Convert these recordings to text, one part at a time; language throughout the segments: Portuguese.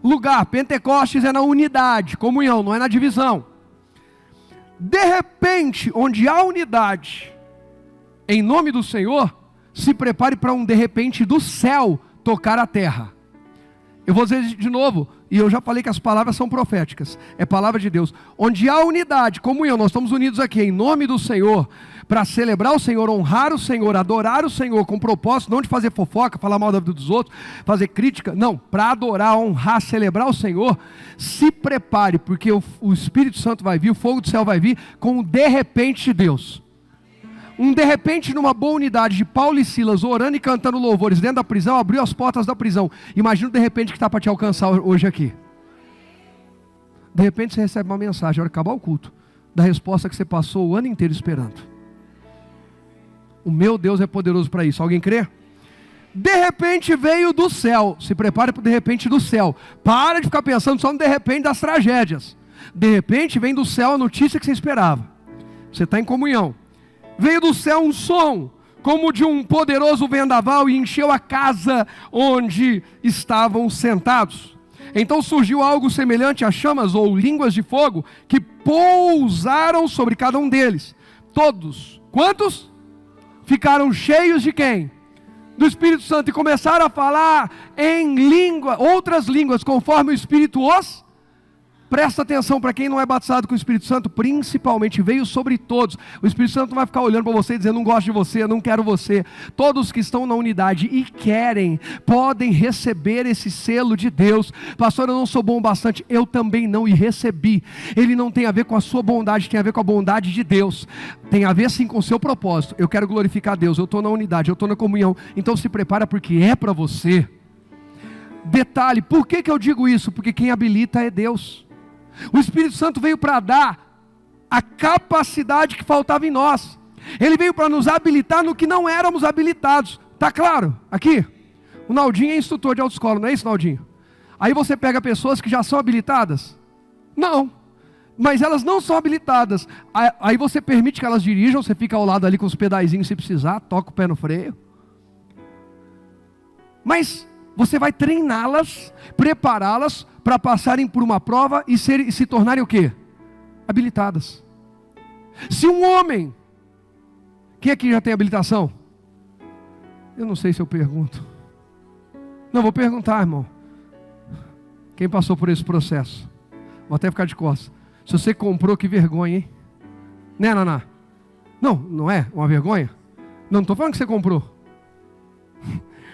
lugar. Pentecostes é na unidade, comunhão, não é na divisão. De repente, onde há unidade, em nome do Senhor, se prepare para um de repente do céu tocar a terra. Eu vou dizer de novo, e eu já falei que as palavras são proféticas, é palavra de Deus. Onde há unidade, comunhão, nós estamos unidos aqui em nome do Senhor, para celebrar o Senhor, honrar o Senhor, adorar o Senhor, com propósito, não de fazer fofoca, falar mal da vida dos outros, fazer crítica, não, para adorar, honrar, celebrar o Senhor. Se prepare, porque o Espírito Santo vai vir, o fogo do céu vai vir, com um de repente de Deus. Um de repente numa boa unidade de Paulo e Silas, orando e cantando louvores dentro da prisão, abriu as portas da prisão. Imagina o de repente que está para te alcançar hoje aqui. De repente você recebe uma mensagem, a hora que acabar o culto, da resposta que você passou o ano inteiro esperando. O meu Deus é poderoso para isso, alguém crê? De repente veio do céu, se prepare para o de repente do céu. Para de ficar pensando só no de repente das tragédias. De repente vem do céu a notícia que você esperava. Você está em comunhão. Veio do céu um som, como de um poderoso vendaval, e encheu a casa onde estavam sentados. Então surgiu algo semelhante a chamas ou línguas de fogo, que pousaram sobre cada um deles. Todos, quantos? Ficaram cheios de quem? Do Espírito Santo, e começaram a falar em outras línguas, conforme o Espírito os... Presta atenção, para quem não é batizado com o Espírito Santo, principalmente, veio sobre todos. O Espírito Santo não vai ficar olhando para você e dizendo, não gosto de você, não quero você. Todos que estão na unidade e querem, podem receber esse selo de Deus. Pastor, eu não sou bom bastante, eu também não, e recebi. Ele não tem a ver com a sua bondade, tem a ver com a bondade de Deus. Tem a ver sim com o seu propósito. Eu quero glorificar Deus, eu estou na unidade, eu estou na comunhão. Então se prepara, porque é para você. Detalhe, por que eu digo isso? Porque quem habilita é Deus. O Espírito Santo veio para dar a capacidade que faltava em nós. Ele veio para nos habilitar no que não éramos habilitados. Está claro? Aqui, o Naldinho é instrutor de autoescola, não é isso, Naldinho? Aí você pega pessoas que já são habilitadas? Não, mas elas não são habilitadas. Aí você permite que elas dirijam, você fica ao lado ali com os pedaizinhos se precisar, toca o pé no freio. Mas você vai treiná-las, prepará-las para passarem por uma prova e se tornarem o quê? Habilitadas. Se um homem, quem aqui já tem habilitação? Eu não sei se eu pergunto. Não, vou perguntar, irmão. Quem passou por esse processo? Vou até ficar de costas. Se você comprou, que vergonha, hein? Né, Naná? Não, não é uma vergonha? Não estou falando que você comprou.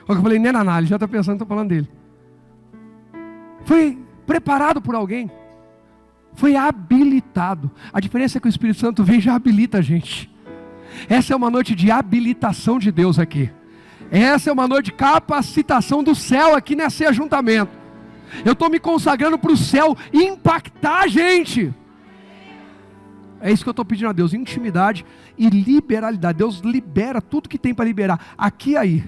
Eu falei, né, Naná? Ele já está pensando que estou falando dele. Foi preparado por alguém. Foi habilitado. A diferença é que o Espírito Santo vem e já habilita a gente. Essa é uma noite de habilitação de Deus aqui. Essa é uma noite de capacitação do céu aqui nesse ajuntamento. Eu estou me consagrando para o céu impactar a gente. É isso que eu estou pedindo a Deus, intimidade e liberalidade. Deus libera tudo que tem para liberar, aqui e aí.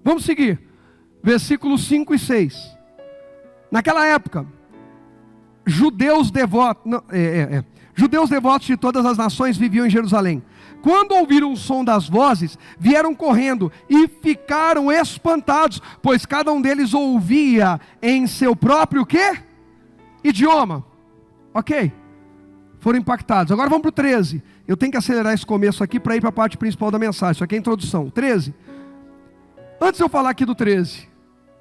Vamos seguir, versículos 5 e 6. Naquela época, judeus devotos de todas as nações viviam em Jerusalém. Quando ouviram o som das vozes, vieram correndo e ficaram espantados, pois cada um deles ouvia em seu próprio quê? Idioma. Ok, foram impactados. Agora vamos para o 13. Eu tenho que acelerar esse começo aqui para ir para a parte principal da mensagem. Isso aqui é a introdução. 13. Antes de eu falar aqui do 13,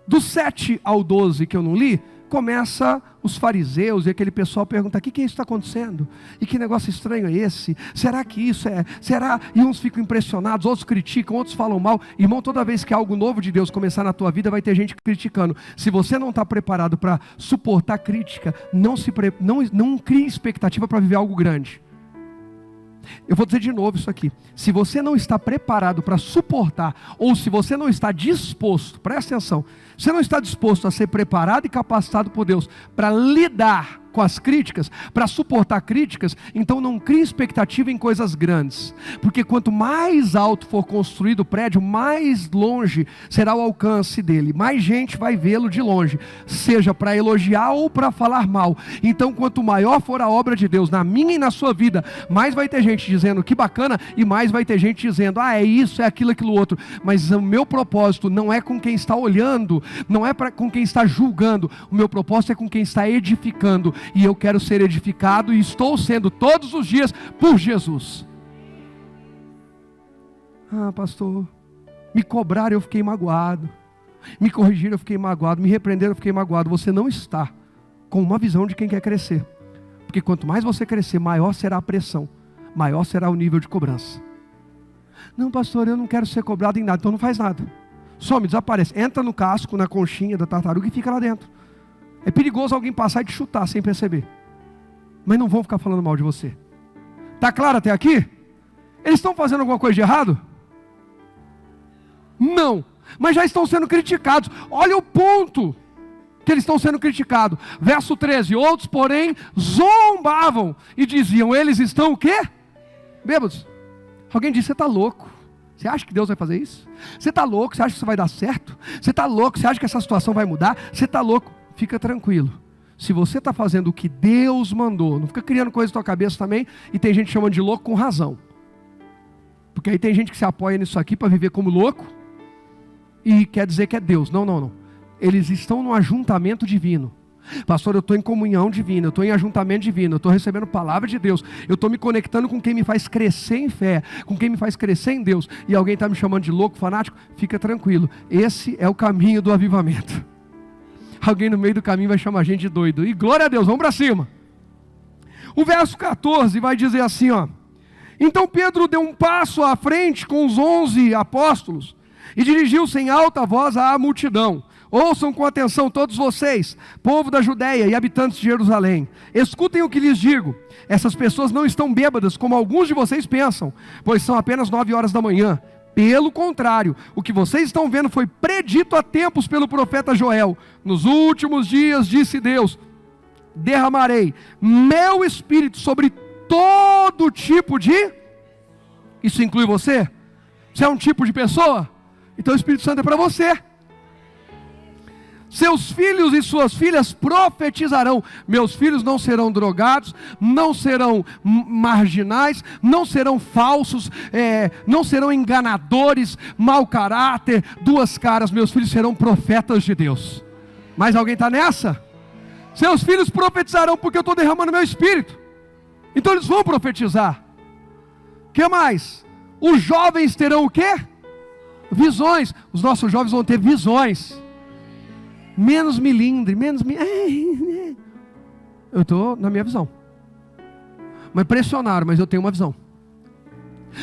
do 7 ao 12 que eu não li, começa os fariseus e aquele pessoal pergunta, o que é isso que está acontecendo? E que negócio estranho é esse? Será que isso é? Será? E uns ficam impressionados, outros criticam, outros falam mal. Irmão, toda vez que algo novo de Deus começar na tua vida, vai ter gente criticando. Se você não está preparado para suportar crítica, não crie expectativa para viver algo grande. Eu vou dizer de novo isso aqui. Se você não está preparado para suportar, ou se você não está disposto, presta atenção, você não está disposto a ser preparado e capacitado por Deus para lidar com as críticas, para suportar críticas, então não crie expectativa em coisas grandes. Porque quanto mais alto for construído o prédio, mais longe será o alcance dele. Mais gente vai vê-lo de longe, seja para elogiar ou para falar mal. Então quanto maior for a obra de Deus na minha e na sua vida, mais vai ter gente dizendo que bacana, e mais vai ter gente dizendo, é isso, é aquilo, aquilo outro. Mas o meu propósito não é com quem está olhando, não é com quem está julgando. O meu propósito é com quem está edificando. E eu quero ser edificado e estou sendo todos os dias por Jesus. Pastor, me cobraram, eu fiquei magoado. Me corrigiram, eu fiquei magoado. Me repreenderam, eu fiquei magoado. Você não está com uma visão de quem quer crescer. Porque quanto mais você crescer, maior será a pressão, maior será o nível de cobrança. Não, pastor, eu não quero ser cobrado em nada. Então não faz nada. Some, desaparece. Entra no casco, na conchinha da tartaruga e fica lá dentro. É perigoso alguém passar e te chutar sem perceber. Mas não vão ficar falando mal de você. Está claro até aqui? Eles estão fazendo alguma coisa de errado? Não. Mas já estão sendo criticados. Olha o ponto que eles estão sendo criticados. Verso 13. Outros, porém, zombavam e diziam, eles estão o quê? Bêbados. Alguém disse, você está louco. Você acha que Deus vai fazer isso? Você está louco? Você acha que isso vai dar certo? Você está louco? Você acha que essa situação vai mudar? Você está louco? Fica tranquilo. Se você está fazendo o que Deus mandou, não fica criando coisa na tua cabeça também, e tem gente chamando de louco com razão. Porque aí tem gente que se apoia nisso aqui para viver como louco, e quer dizer que é Deus. Não, não, não. Eles estão no ajuntamento divino. Pastor, eu estou em comunhão divina, eu estou em ajuntamento divino, eu estou recebendo palavra de Deus, eu estou me conectando com quem me faz crescer em fé, com quem me faz crescer em Deus, e alguém está me chamando de louco, fanático, fica tranquilo, esse é o caminho do avivamento. Alguém no meio do caminho vai chamar a gente de doido, e glória a Deus, vamos para cima. O verso 14 vai dizer assim, ó: então Pedro deu um passo à frente com os 11 apóstolos, e dirigiu-se em alta voz à multidão. Ouçam com atenção todos vocês, povo da Judeia e habitantes de Jerusalém. Escutem o que lhes digo. Essas pessoas não estão bêbadas, como alguns de vocês pensam, pois são apenas 9 horas da manhã. Pelo contrário, o que vocês estão vendo foi predito há tempos pelo profeta Joel. Nos últimos dias, disse Deus, derramarei meu espírito sobre todo tipo de... Isso inclui você? Você é um tipo de pessoa? Então o Espírito Santo é para você. Seus filhos e suas filhas profetizarão. Meus filhos não serão drogados, não serão marginais, não serão falsos, não serão enganadores, mau caráter, duas caras. Meus filhos serão profetas de Deus. Mas alguém está nessa? Seus filhos profetizarão porque eu estou derramando meu espírito. Então eles vão profetizar. O que mais? Os jovens terão o quê? Visões. Os nossos jovens vão ter visões. Menos milindre, eu estou na minha visão. Mas pressionaram, mas eu tenho uma visão.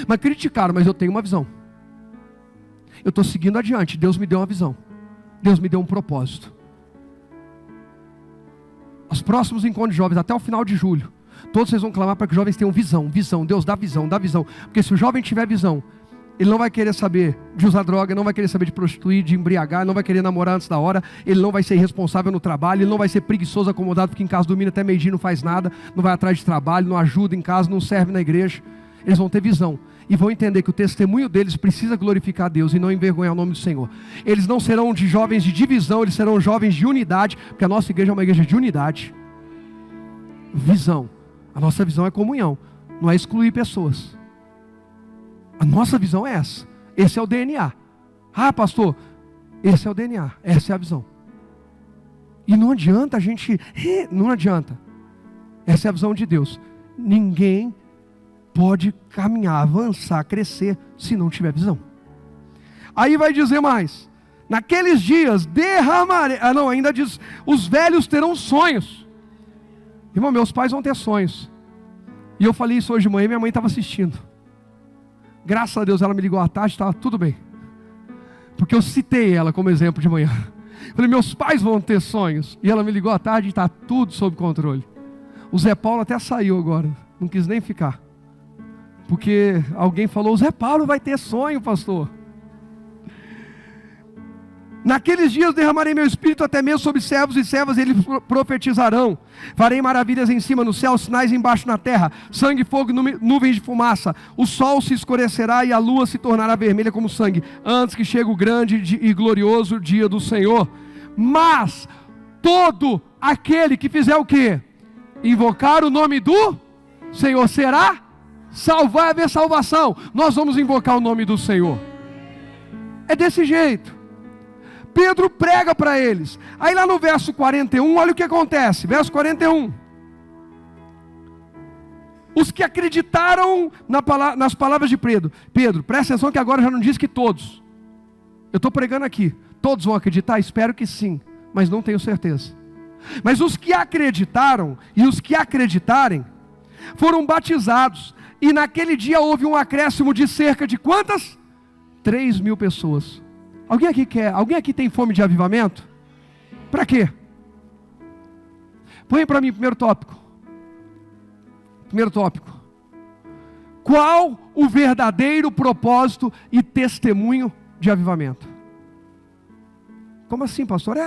Mas criticaram, mas eu tenho uma visão. Eu estou seguindo adiante. Deus me deu uma visão. Deus me deu um propósito. Os próximos encontros de jovens, até o final de julho, todos vocês vão clamar para que os jovens tenham visão. Visão, Deus dá visão, dá visão. Porque se o jovem tiver visão, ele não vai querer saber de usar droga, não vai querer saber de prostituir, de embriagar, não vai querer namorar antes da hora, ele não vai ser irresponsável no trabalho, ele não vai ser preguiçoso, acomodado, porque em casa dormindo até meio-dia não faz nada, não vai atrás de trabalho, não ajuda em casa, não serve na igreja. Eles vão ter visão e vão entender que o testemunho deles precisa glorificar a Deus e não envergonhar o nome do Senhor. Eles não serão de jovens de divisão, eles serão jovens de unidade, porque a nossa igreja é uma igreja de unidade. Visão. A nossa visão é comunhão, não é excluir pessoas. A nossa visão é essa. Esse é o DNA. Ah, pastor, esse é o DNA. Essa é a visão. E não adianta a gente... Não adianta. Essa é a visão de Deus. Ninguém pode caminhar, avançar, crescer, se não tiver visão. Aí vai dizer mais. Naqueles dias derramarei... ainda diz... Os velhos terão sonhos. Irmão, meus pais vão ter sonhos. E eu falei isso hoje de manhã, minha mãe estava assistindo. Graças a Deus ela me ligou à tarde, estava tudo bem. Porque eu citei ela como exemplo de manhã. Falei, meus pais vão ter sonhos. E ela me ligou à tarde e está tudo sob controle. O Zé Paulo até saiu agora. Não quis nem ficar. Porque alguém falou, o Zé Paulo vai ter sonho, pastor. Naqueles dias derramarei meu espírito até mesmo sobre servos e servas, e eles profetizarão. Farei maravilhas em cima no céu, sinais embaixo na terra, sangue, fogo e nuvens de fumaça. O sol se escurecerá e a lua se tornará vermelha como sangue, antes que chegue o grande e glorioso dia do Senhor. Mas todo aquele que fizer o quê? Invocar o nome do Senhor será salvo. Vai haver salvação. Nós vamos invocar o nome do Senhor. É desse jeito. Pedro prega para eles. Aí lá no verso 41, olha o que acontece. Verso 41. Os que acreditaram nas palavras de Pedro. Pedro, presta atenção que agora já não diz que todos. Eu estou pregando aqui. Todos vão acreditar? Espero que sim, mas não tenho certeza. Mas os que acreditaram e os que acreditarem foram batizados. E naquele dia houve um acréscimo de cerca de quantas? 3.000 pessoas. Alguém aqui quer? Alguém aqui tem fome de avivamento? Para quê? Põe para mim o primeiro tópico. Primeiro tópico. Qual o verdadeiro propósito e testemunho de avivamento? Como assim, pastor?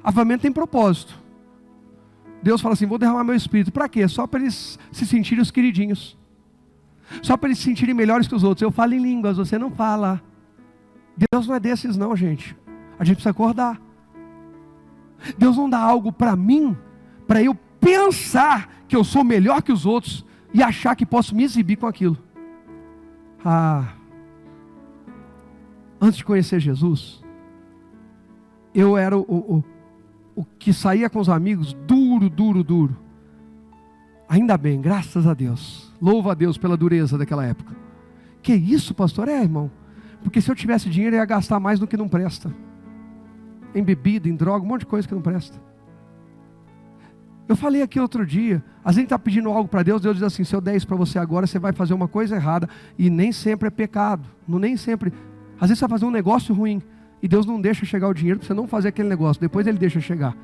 Avivamento tem propósito. Deus fala assim, vou derramar meu espírito. Para quê? Só para eles se sentirem os queridinhos. Só para eles se sentirem melhores que os outros. Eu falo em línguas, você não fala. Deus não é desses não, gente. A gente precisa acordar. Deus não dá algo para mim, para eu pensar que eu sou melhor que os outros e achar que posso me exibir com aquilo. Antes de conhecer Jesus, eu era o que saía com os amigos duro. Ainda bem, graças a Deus. Louva a Deus pela dureza daquela época. Que isso, pastor? Irmão. Porque se eu tivesse dinheiro, eu ia gastar mais do que não presta. Em bebida, em droga, um monte de coisa que não presta. Eu falei aqui outro dia, a gente está pedindo algo para Deus, Deus diz assim, se eu der isso para você agora, você vai fazer uma coisa errada, e nem sempre é pecado, nem sempre, às vezes você vai fazer um negócio ruim, e Deus não deixa chegar o dinheiro para você não fazer aquele negócio, depois Ele deixa chegar.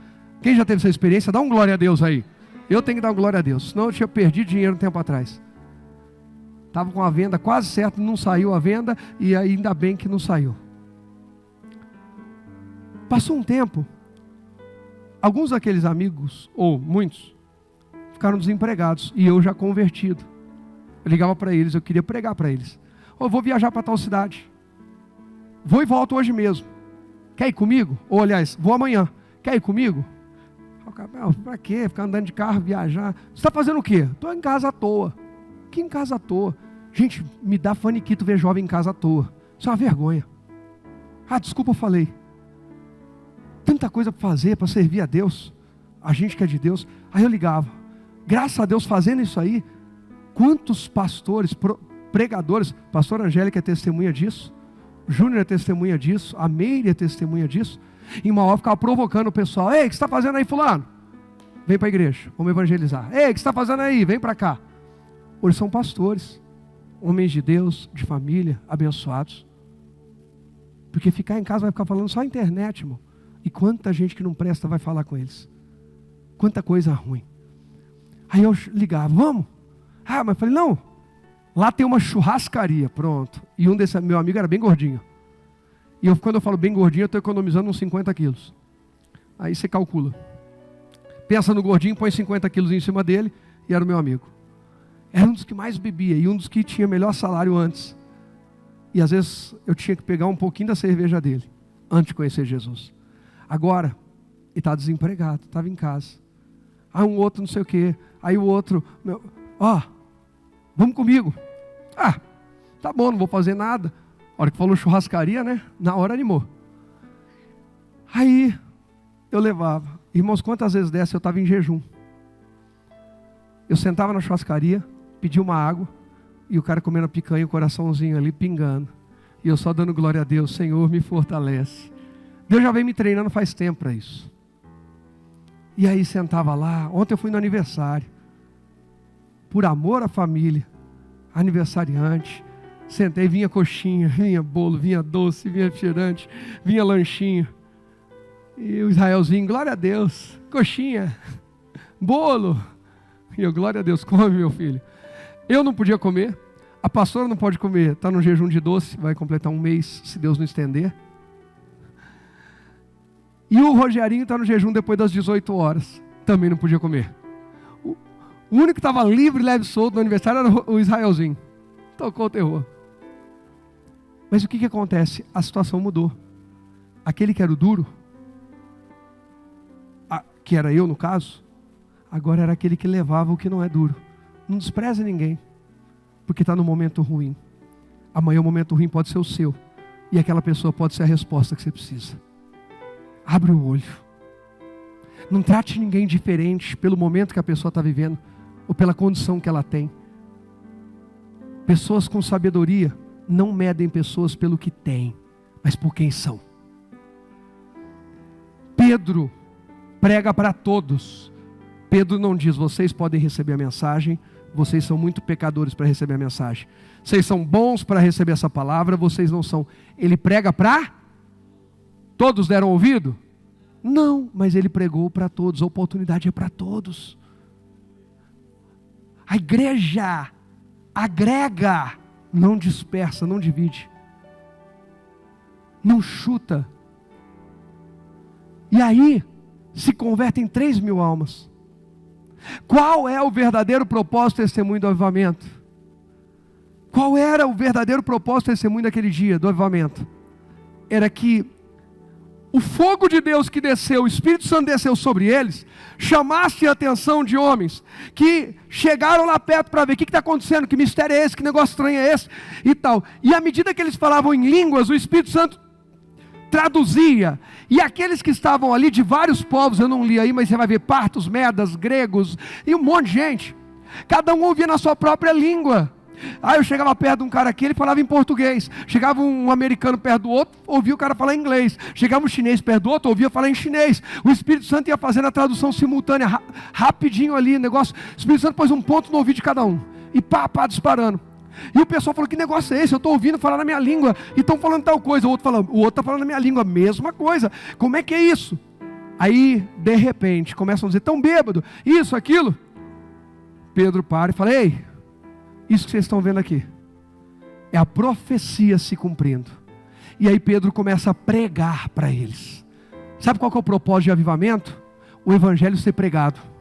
Quem já teve essa experiência, dá um glória a Deus aí. Eu tenho que dar um glória a Deus, senão eu tinha perdido dinheiro um tempo atrás. Estava com a venda quase certa, não saiu a venda, e ainda bem que não saiu. Passou um tempo, alguns daqueles amigos, ou muitos, ficaram desempregados, e eu já convertido. Eu ligava para eles, eu queria pregar para eles. Eu vou viajar para tal cidade. Vou e volto hoje mesmo. Quer ir comigo? Ou aliás, vou amanhã. Quer ir comigo? Para quê? Ficar andando de carro, viajar. Você está fazendo o quê? Estou em casa à toa. Que em casa à toa? Gente, me dá faniquito ver jovem em casa à toa. Isso é uma vergonha. Desculpa, eu falei. Tanta coisa para fazer, para servir a Deus. A gente que é de Deus. Aí eu ligava. Graças a Deus fazendo isso aí. Quantos pastores, pregadores. Pastor Angélica é testemunha disso. Júnior é testemunha disso. A Meire é testemunha disso. E uma hora ficava provocando o pessoal. Ei, o que você está fazendo aí, fulano? Vem para a igreja, vamos evangelizar. Ei, o que você está fazendo aí? Vem para cá. Hoje são pastores, homens de Deus, de família, abençoados. Porque ficar em casa vai ficar falando só internet, irmão. E quanta gente que não presta vai falar com eles. Quanta coisa ruim. Aí eu ligava, vamos? Mas eu falei, não. Lá tem uma churrascaria, pronto. E um desse meu amigo era bem gordinho. E quando eu falo bem gordinho, eu estou economizando uns 50 quilos. Aí você calcula. Pensa no gordinho, põe 50 quilos em cima dele, e era o meu amigo. Era um dos que mais bebia, e um dos que tinha melhor salário antes. E às vezes eu tinha que pegar um pouquinho da cerveja dele, antes de conhecer Jesus. Agora, ele está desempregado, estava em casa. Aí um outro não sei o quê. Aí o outro, vamos comigo. Tá bom, não vou fazer nada. A hora que falou churrascaria, né? Na hora animou. Aí eu levava. Irmãos, quantas vezes dessa eu estava em jejum? Eu sentava na churrascaria, pedia uma água, e o cara comendo a picanha, o coraçãozinho ali pingando. E eu só dando glória a Deus, Senhor, me fortalece. Deus já vem me treinando faz tempo para isso. E aí sentava lá. Ontem eu fui no aniversário. Por amor à família. Aniversariante. Sentei, vinha coxinha, vinha bolo, vinha doce, vinha refrigerante, vinha lanchinho. E o Israelzinho, glória a Deus. Coxinha, bolo. E eu, glória a Deus, come, meu filho. Eu não podia comer. A pastora não pode comer. Está no jejum de doce, vai completar um mês, se Deus não estender. E o Rogerinho está no jejum depois das 18 horas. Também não podia comer. O único que estava livre, leve e solto no aniversário era o Israelzinho. Tocou o terror. Mas o que acontece? A situação mudou. Aquele que era o duro, que era eu no caso, agora era aquele que levava o que não é duro. Não despreze ninguém, porque está no momento ruim. Amanhã o momento ruim pode ser o seu, e aquela pessoa pode ser a resposta que você precisa. Abre o olho. Não trate ninguém diferente pelo momento que a pessoa está vivendo, ou pela condição que ela tem. Pessoas com sabedoria não medem pessoas pelo que têm, mas por quem são. Pedro prega para todos. Pedro não diz, vocês podem receber a mensagem, vocês são muito pecadores para receber a mensagem. Vocês são bons para receber essa palavra, vocês não são. Ele prega para todos. Deram ouvido? Não, mas ele pregou para todos. A oportunidade é para todos. A igreja agrega, não dispersa, não divide, não chuta. E aí se convertem 3.000 almas. Qual é o verdadeiro propósito do testemunho do avivamento? Qual era o verdadeiro propósito do testemunho daquele dia do avivamento? Era que o fogo de Deus que desceu, o Espírito Santo desceu sobre eles, chamasse a atenção de homens que chegaram lá perto para ver o que está acontecendo, que mistério é esse, que negócio estranho é esse e tal. E à medida que eles falavam em línguas, o Espírito Santo traduzia, e aqueles que estavam ali de vários povos, eu não li aí, mas você vai ver partos, medas, gregos, e um monte de gente, cada um ouvia na sua própria língua. Aí eu chegava perto de um cara aqui, ele falava em português. Chegava um americano perto do outro, ouvia o cara falar em inglês. Chegava um chinês perto do outro, ouvia falar em chinês. O Espírito Santo ia fazendo a tradução simultânea, rapidinho ali, negócio. O Espírito Santo pôs um ponto no ouvido de cada um, e pá, disparando. E o pessoal falou, que negócio é esse? Eu estou ouvindo falar na minha língua, e estão falando tal coisa. O outro está falando na minha língua, mesma coisa. Como é que é isso? Aí, de repente, começam a dizer, tão bêbado, isso, aquilo. Pedro para e fala, ei, isso que vocês estão vendo aqui é a profecia se cumprindo. E aí Pedro começa a pregar para eles. Sabe qual que é o propósito de avivamento? O evangelho ser pregado.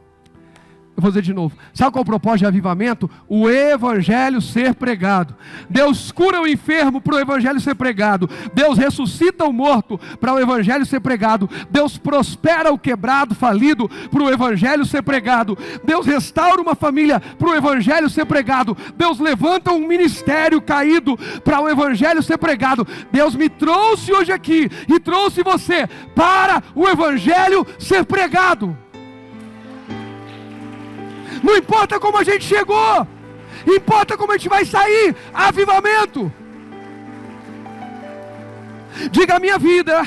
Eu vou dizer de novo. Sabe qual é o propósito de avivamento? O evangelho ser pregado. Deus cura o enfermo para o evangelho ser pregado. Deus ressuscita o morto para o evangelho ser pregado. Deus prospera o quebrado, falido, para o evangelho ser pregado. Deus restaura uma família para o evangelho ser pregado. Deus levanta um ministério caído para o evangelho ser pregado. Deus me trouxe hoje aqui e trouxe você para o evangelho ser pregado. Não importa como a gente chegou, importa como a gente vai sair. Avivamento. Diga, a minha vida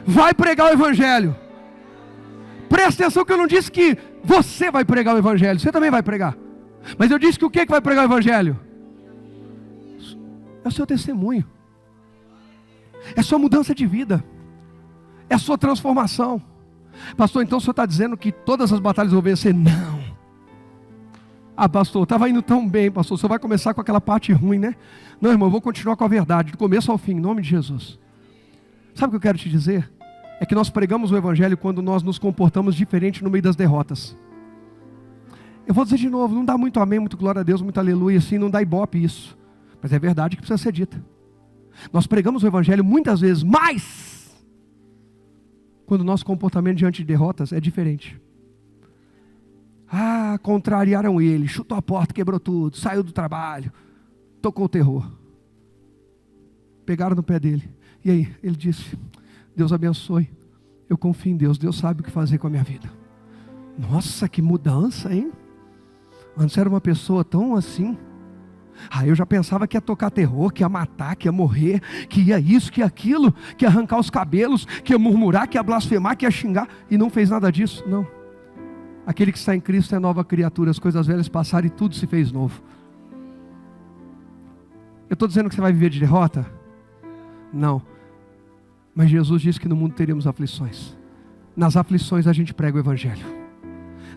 vai pregar o evangelho. Presta atenção que eu não disse que você vai pregar o evangelho, você também vai pregar. Mas eu disse que o que vai pregar o evangelho? É o seu testemunho, é a sua mudança de vida, é a sua transformação. Pastor, então o senhor está dizendo que todas as batalhas vão vencer? Não. Ah, pastor, estava indo tão bem, pastor, o senhor vai começar com aquela parte ruim, né? Não, irmão, eu vou continuar com a verdade, do começo ao fim, em nome de Jesus. Sabe o que eu quero te dizer? É que nós pregamos o evangelho quando nós nos comportamos diferente no meio das derrotas. Eu vou dizer de novo, não dá muito amém, muito glória a Deus, muito aleluia, assim, não dá ibope isso. Mas é verdade que precisa ser dita. Nós pregamos o evangelho muitas vezes, mas quando o nosso comportamento diante de derrotas é diferente. Ah, contrariaram ele, chutou a porta, quebrou tudo, saiu do trabalho, tocou o terror. Pegaram no pé dele. E aí, ele disse, Deus abençoe, eu confio em Deus, Deus sabe o que fazer com a minha vida. Nossa, que mudança, hein? Antes era uma pessoa tão assim. Eu já pensava que ia tocar terror, que ia matar, que ia morrer, que ia isso, que ia aquilo, que ia arrancar os cabelos, que ia murmurar, que ia blasfemar, que ia xingar. E não fez nada disso, não. Aquele que está em Cristo é nova criatura, as coisas velhas passaram e tudo se fez novo. Eu estou dizendo que você vai viver de derrota? Não. Mas Jesus disse que no mundo teríamos aflições. Nas aflições a gente prega o evangelho.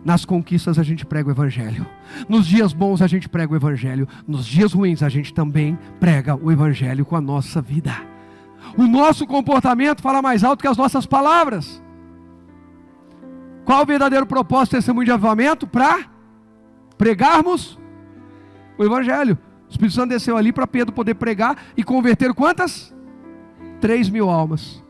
Nas conquistas a gente prega o evangelho. Nos dias bons a gente prega o evangelho. Nos dias ruins a gente também prega o evangelho com a nossa vida. O nosso comportamento fala mais alto que as nossas palavras. Qual o verdadeiro propósito do testemunho de avivamento? Para pregarmos o Evangelho. O Espírito Santo desceu ali para Pedro poder pregar e converter quantas? 3.000 almas.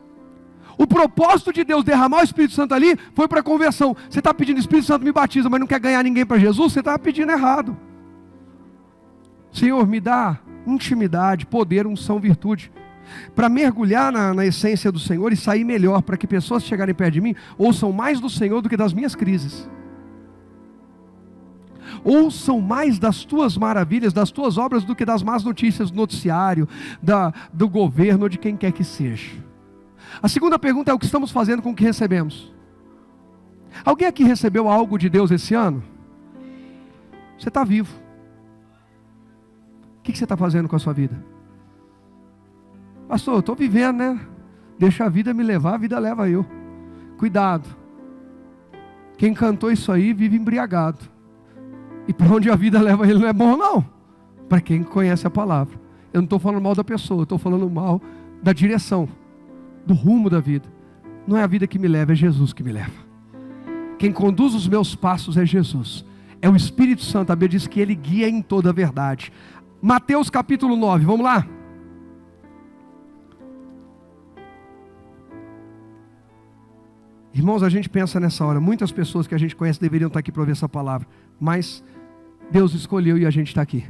O propósito de Deus derramar o Espírito Santo ali foi para conversão. Você está pedindo Espírito Santo me batiza, mas não quer ganhar ninguém para Jesus? Você está pedindo errado. Senhor, me dá intimidade, poder, unção, virtude, para mergulhar na essência do Senhor e sair melhor, para que pessoas que chegarem perto de mim ouçam mais do Senhor do que das minhas crises. Ouçam mais das tuas maravilhas, das tuas obras, do que das más notícias do noticiário, do governo ou de quem quer que seja. A segunda pergunta é: o que estamos fazendo com o que recebemos? Alguém aqui recebeu algo de Deus esse ano? Você está vivo. O que você está fazendo com a sua vida? Pastor, eu estou vivendo, né? Deixa a vida me levar, a vida leva eu. Cuidado. Quem cantou isso aí vive embriagado. E para onde a vida leva ele não é bom, não. Para quem conhece a palavra. Eu não estou falando mal da pessoa, eu estou falando mal da direção, do rumo da vida. Não é a vida que me leva, é Jesus que me leva. Quem conduz os meus passos é Jesus. É o Espírito Santo. A Bíblia diz que Ele guia em toda a verdade. Mateus capítulo 9, vamos lá? Irmãos, a gente pensa nessa hora, muitas pessoas que a gente conhece deveriam estar aqui para ouvir essa palavra, mas Deus escolheu e a gente está aqui.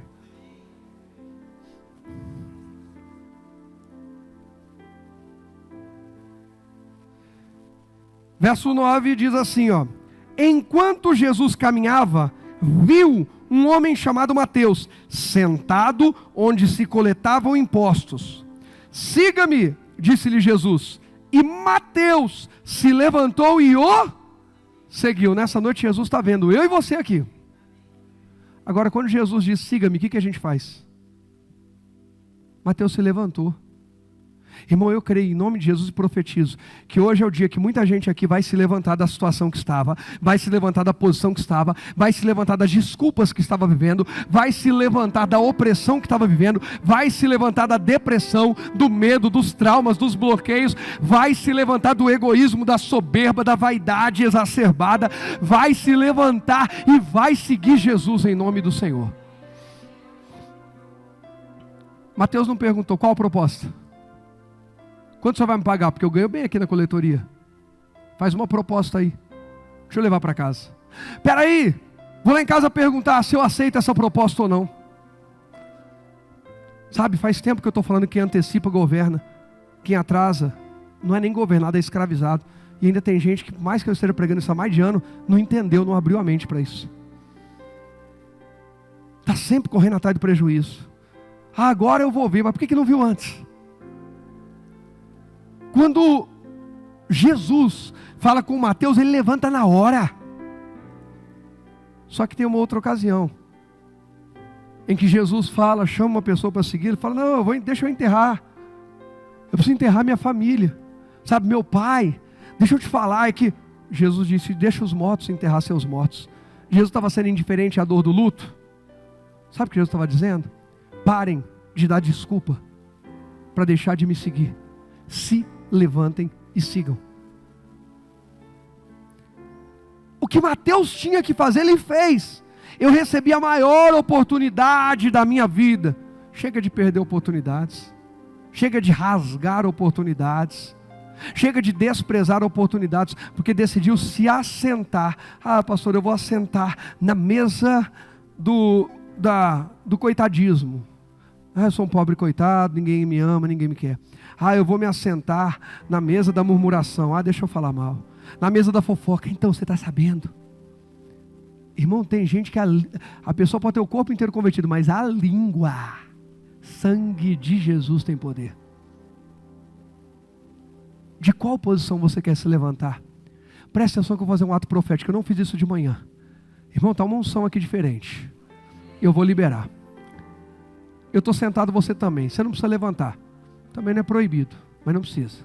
Verso 9 diz assim, ó: enquanto Jesus caminhava, viu um homem chamado Mateus, sentado onde se coletavam impostos. Siga-me, disse-lhe Jesus. E Mateus se levantou e o seguiu. Nessa noite Jesus está vendo eu e você aqui. Agora, quando Jesus diz siga-me, o que a gente faz? Mateus se levantou. Irmão, eu creio em nome de Jesus e profetizo que hoje é o dia que muita gente aqui vai se levantar da situação que estava, vai se levantar da posição que estava, vai se levantar das desculpas que estava vivendo, vai se levantar da opressão que estava vivendo, vai se levantar da depressão, do medo, dos traumas, dos bloqueios, vai se levantar do egoísmo, da soberba, da vaidade exacerbada, vai se levantar e vai seguir Jesus em nome do Senhor. Mateus não perguntou qual a proposta. Quanto você vai me pagar? Porque eu ganho bem aqui na coletoria. Faz uma proposta aí. Deixa eu levar para casa. Espera aí, vou lá em casa perguntar se eu aceito essa proposta ou não. Sabe, faz tempo que eu estou falando que quem antecipa governa. Quem atrasa não é nem governado, é escravizado. E ainda tem gente que, por mais que eu esteja pregando isso há mais de ano, não entendeu, não abriu a mente para isso. Está sempre correndo atrás do prejuízo. Ah, agora eu vou ver, mas por que não viu antes? Quando Jesus fala com Mateus, ele levanta na hora. Só que tem uma outra ocasião, em que Jesus fala, chama uma pessoa para seguir, ele fala, não, deixa eu enterrar. Eu preciso enterrar minha família. Sabe, meu pai, deixa eu te falar, é que Jesus disse, deixa os mortos enterrar seus mortos. Jesus estava sendo indiferente à dor do luto. Sabe o que Jesus estava dizendo? Parem de dar desculpa para deixar de me seguir. Se levantem e sigam. O que Mateus tinha que fazer, ele fez. Eu recebi a maior oportunidade da minha vida. Chega de perder oportunidades. Chega de rasgar oportunidades. Chega de desprezar oportunidades, porque decidiu se assentar. Ah, pastor, eu vou assentar na mesa do coitadismo. Ah, eu sou um pobre coitado, ninguém me ama, ninguém me quer. Ah, eu vou me assentar na mesa da murmuração. Ah, deixa eu falar mal. Na mesa da fofoca. Então, você está sabendo? Irmão, tem gente que a pessoa pode ter o corpo inteiro convertido, mas a língua, sangue de Jesus tem poder. De qual posição você quer se levantar? Preste atenção que eu vou fazer um ato profético. Eu não fiz isso de manhã. Irmão, está uma unção aqui diferente. Eu vou liberar. Eu estou sentado, você também. Você não precisa levantar. Também não é proibido, mas não precisa.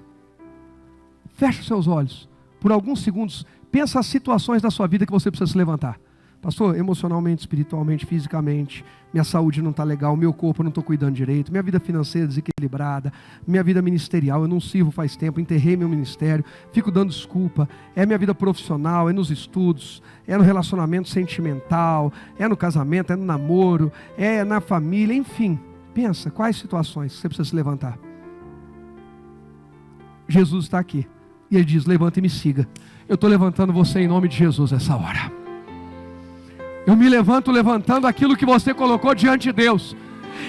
Feche os seus olhos. Por alguns segundos, pensa as situações da sua vida que você precisa se levantar. Pastor, emocionalmente, espiritualmente, fisicamente, minha saúde não está legal, meu corpo eu não estou cuidando direito, minha vida financeira desequilibrada, minha vida ministerial, eu não sirvo faz tempo, enterrei meu ministério, fico dando desculpa, é minha vida profissional, é nos estudos, é no relacionamento sentimental, é no casamento, é no namoro, é na família, enfim. Pensa, quais situações você precisa se levantar? Jesus está aqui, e Ele diz, levanta e me siga. Eu estou levantando você em nome de Jesus essa hora. Eu me levanto levantando aquilo que você colocou diante de Deus.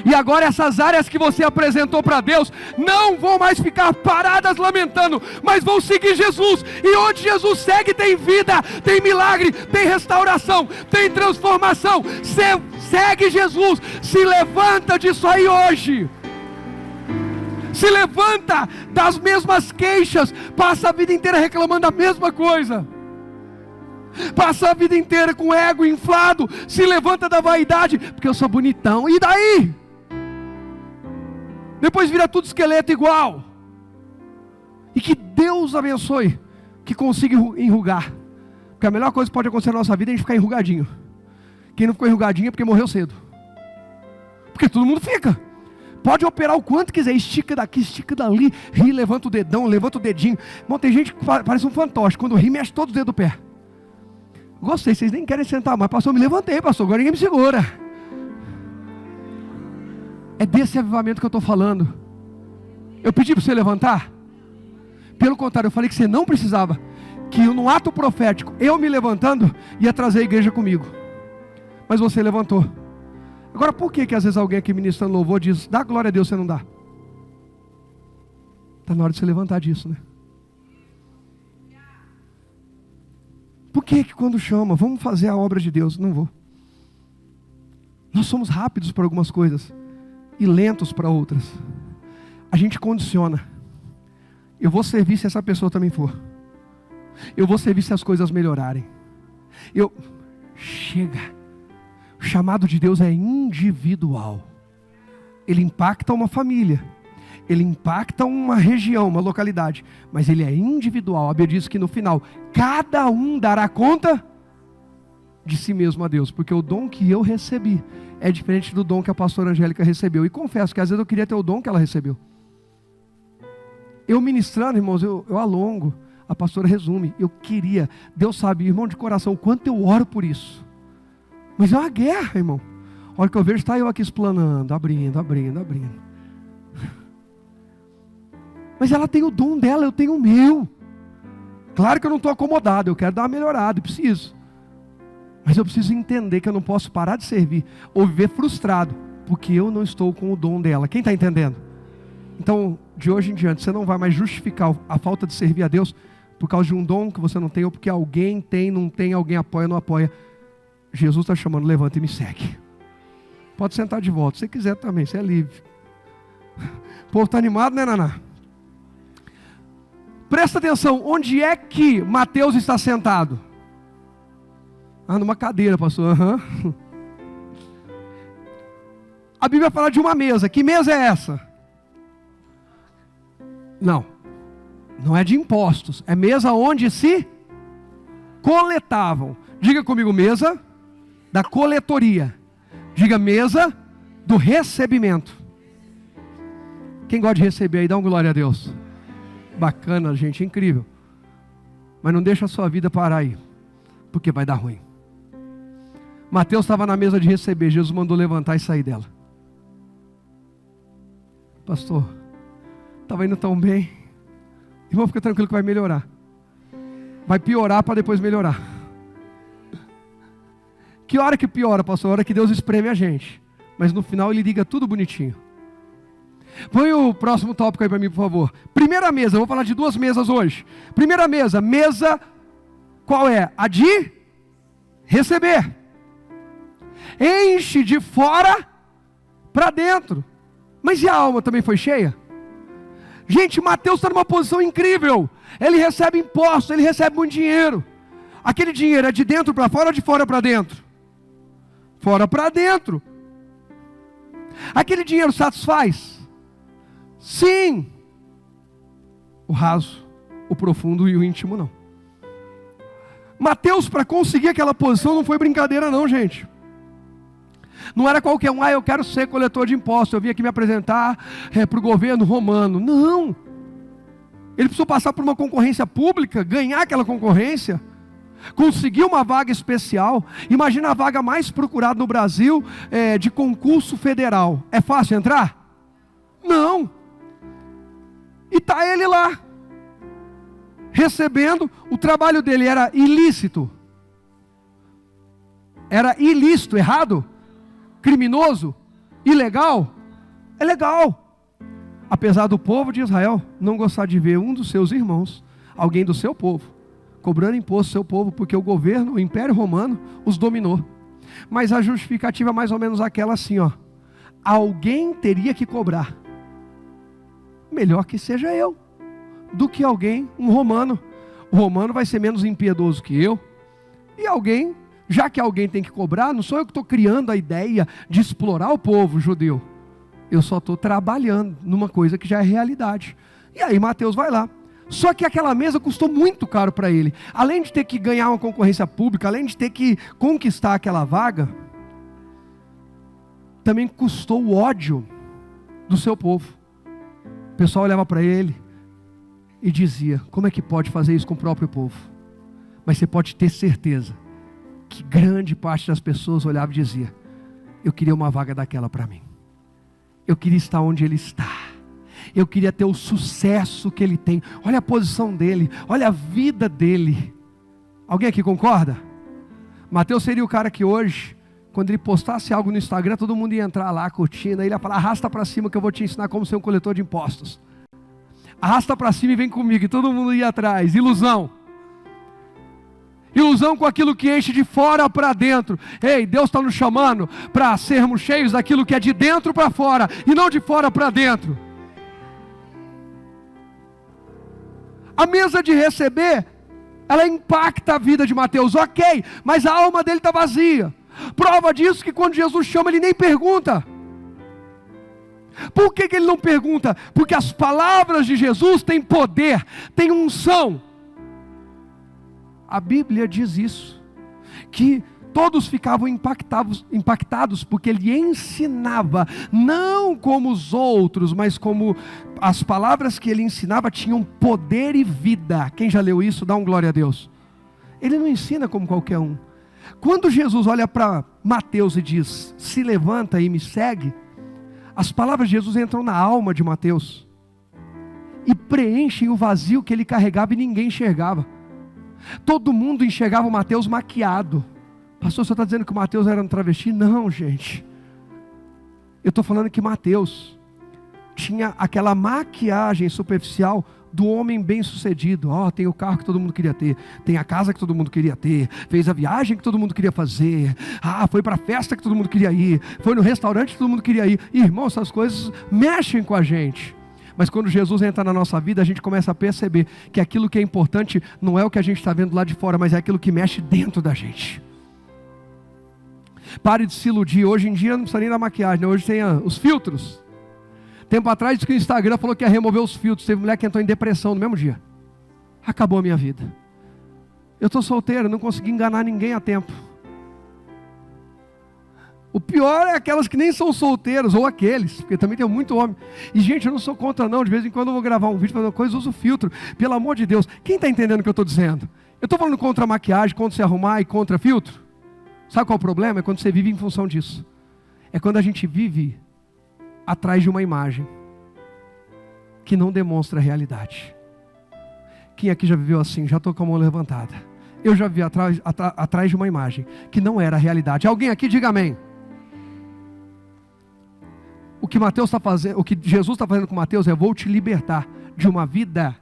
E agora essas áreas que você apresentou para Deus não vão mais ficar paradas lamentando, mas vão seguir Jesus. E onde Jesus segue tem vida, tem milagre, tem restauração, tem transformação. Segue Jesus, se levanta disso aí hoje. Se levanta das mesmas queixas, passa a vida inteira reclamando a mesma coisa. Passa a vida inteira com o ego inflado, se levanta da vaidade, porque eu sou bonitão, e daí? Depois vira tudo esqueleto igual. E que Deus abençoe, que consiga enrugar, porque a melhor coisa que pode acontecer na nossa vida é a gente ficar enrugadinho. Quem não ficou enrugadinho é porque morreu cedo, porque todo mundo fica. Pode operar o quanto quiser, estica daqui, estica dali, ri, levanta o dedão, levanta o dedinho. Bom, tem gente que parece um fantoche, quando ri mexe todos os dedos do pé. Gostei, vocês nem querem sentar mais. Pastor, me levantei, pastor, agora ninguém me segura. É desse avivamento que eu estou falando. Eu pedi para você levantar? Pelo contrário, eu falei que você não precisava. Que no ato profético, eu me levantando, ia trazer a igreja comigo. Mas você levantou. Agora, por que às vezes alguém aqui ministrando louvor diz, dá glória a Deus, você não dá? Está na hora de você levantar disso, né? Por que quando chama, vamos fazer a obra de Deus? Não vou. Nós somos rápidos para algumas coisas e lentos para outras. A gente condiciona. Eu vou servir se essa pessoa também for. Eu vou servir se as coisas melhorarem. Chega. O chamado de Deus é individual. Ele impacta uma família. Ele impacta uma região, uma localidade. Mas ele é individual. A Bíblia diz que no final, cada um dará conta de si mesmo a Deus. Porque o dom que eu recebi é diferente do dom que a pastora Angélica recebeu. E confesso que às vezes eu queria ter o dom que ela recebeu. Eu ministrando, irmãos, eu alongo. A pastora resume. Eu queria. Deus sabe, irmão, de coração, o quanto eu oro por isso. Mas é uma guerra, irmão. A hora que eu vejo, está eu aqui explanando, abrindo. Mas ela tem o dom dela, eu tenho o meu. Claro que eu não estou acomodado, eu quero dar uma melhorada, preciso. Mas eu preciso entender que eu não posso parar de servir, ou viver frustrado, porque eu não estou com o dom dela. Quem está entendendo? Então, de hoje em diante, você não vai mais justificar a falta de servir a Deus, por causa de um dom que você não tem, ou porque alguém tem, não tem, alguém apoia, não apoia. Jesus está chamando, levanta e me segue. Pode sentar de volta, se você quiser também, você é livre. O povo está animado, né, Naná? Presta atenção, onde é que Mateus está sentado? Numa cadeira, pastor. Uhum. A Bíblia fala de uma mesa. Que mesa é essa? Não é de impostos. É mesa onde se coletavam. Diga comigo, mesa da coletoria. Diga, mesa do recebimento. Quem gosta de receber aí, dá um glória a Deus. Bacana, gente, incrível. Mas não deixa a sua vida parar aí, porque vai dar ruim. Mateus estava na mesa de receber, Jesus mandou levantar e sair dela. Pastor, estava indo tão bem. Irmão, fica tranquilo que vai melhorar. Vai piorar para depois melhorar. Que hora que piora, pastor? A hora que Deus espreme a gente. Mas no final ele liga tudo bonitinho. Põe o próximo tópico aí para mim, por favor. Primeira mesa, eu vou falar de duas mesas hoje. Primeira mesa, qual é? A de receber. Enche de fora para dentro. Mas e a alma também foi cheia? Gente, Mateus está numa posição incrível. Ele recebe impostos, ele recebe muito dinheiro. Aquele dinheiro é de dentro para fora ou de fora para dentro? Fora para dentro. Aquele dinheiro satisfaz? Sim. O raso, o profundo e o íntimo não. Mateus, para conseguir aquela posição, não foi brincadeira não, gente. Não era qualquer um, eu quero ser coletor de impostos, eu vim aqui me apresentar para o governo romano. Não. Ele precisou passar por uma concorrência pública, ganhar aquela concorrência, conseguir uma vaga especial. Imagina a vaga mais procurada no Brasil, de concurso federal. É fácil entrar? Não. E está ele lá, recebendo. O trabalho dele era ilícito. Era ilícito, errado? Criminoso? Ilegal? É legal. Apesar do povo de Israel não gostar de ver um dos seus irmãos, alguém do seu povo, cobrando imposto do seu povo, porque o governo, o Império Romano, os dominou. Mas a justificativa é mais ou menos aquela assim, alguém teria que cobrar. Melhor que seja eu, do que alguém, um romano. O romano vai ser menos impiedoso que eu. E alguém, já que alguém tem que cobrar, não sou eu que estou criando a ideia de explorar o povo judeu. Eu só estou trabalhando numa coisa que já é realidade. E aí Mateus vai lá. Só que aquela mesa custou muito caro para ele. Além de ter que ganhar uma concorrência pública, além de ter que conquistar aquela vaga, também custou o ódio do seu povo. O pessoal olhava para ele e dizia: como é que pode fazer isso com o próprio povo? Mas você pode ter certeza que grande parte das pessoas olhava e dizia: eu queria uma vaga daquela para mim. Eu queria estar onde ele está. Eu queria ter o sucesso que ele tem. Olha a posição dele, olha a vida dele. Alguém aqui concorda? Mateus seria o cara que hoje, quando ele postasse algo no Instagram, todo mundo ia entrar lá curtindo. Aí ele ia falar: arrasta para cima que eu vou te ensinar como ser um coletor de impostos. Arrasta para cima e vem comigo. E todo mundo ia atrás. Ilusão. Ilusão com aquilo que enche de fora para dentro. Ei, Deus está nos chamando para sermos cheios daquilo que é de dentro para fora, e não de fora para dentro. A mesa de receber, ela impacta a vida de Mateus, ok, mas a alma dele está vazia. Prova disso que quando Jesus chama, ele nem pergunta. Por que ele não pergunta? Porque as palavras de Jesus têm poder, têm unção. A Bíblia diz isso, que todos ficavam impactados porque ele ensinava, não como os outros, mas como as palavras que ele ensinava tinham poder e vida. Quem já leu isso, dá um glória a Deus. Ele não ensina como qualquer um. Quando Jesus olha para Mateus e diz: se levanta e me segue, as palavras de Jesus entram na alma de Mateus e preenchem o vazio que ele carregava e ninguém enxergava. Todo mundo enxergava o Mateus maquiado. Pastor, você está dizendo que o Mateus era um travesti? Não, gente. Eu estou falando que Mateus tinha aquela maquiagem superficial do homem bem sucedido. Tem o carro que todo mundo queria ter, tem a casa que todo mundo queria ter, fez a viagem que todo mundo queria fazer, foi para a festa que todo mundo queria ir, foi no restaurante que todo mundo queria ir. Irmão, essas coisas mexem com a gente. Mas quando Jesus entra na nossa vida, a gente começa a perceber que aquilo que é importante não é o que a gente está vendo lá de fora, mas é aquilo que mexe dentro da gente. Pare de se iludir. Hoje em dia não precisa nem da maquiagem, né? Hoje tem os filtros. Tempo atrás disse que o Instagram falou que ia remover os filtros. Teve mulher que entrou em depressão no mesmo dia. Acabou a minha vida. Eu estou solteiro, não consegui enganar ninguém a tempo. O pior é aquelas que nem são solteiros, ou aqueles, porque também tem muito homem. E gente, eu não sou contra não, de vez em quando eu vou gravar um vídeo, fazer uma coisa, uso filtro. Pelo amor de Deus, quem está entendendo o que eu estou dizendo? Eu estou falando contra a maquiagem, contra se arrumar e contra filtro. Sabe qual é o problema? É quando você vive em função disso. É quando a gente vive atrás de uma imagem que não demonstra a realidade. Quem aqui já viveu assim? Já estou com a mão levantada. Eu já vi atrás de uma imagem que não era a realidade. Alguém aqui diga amém. O que Mateus está fazendo, o que Jesus está fazendo com Mateus é: vou te libertar de uma vida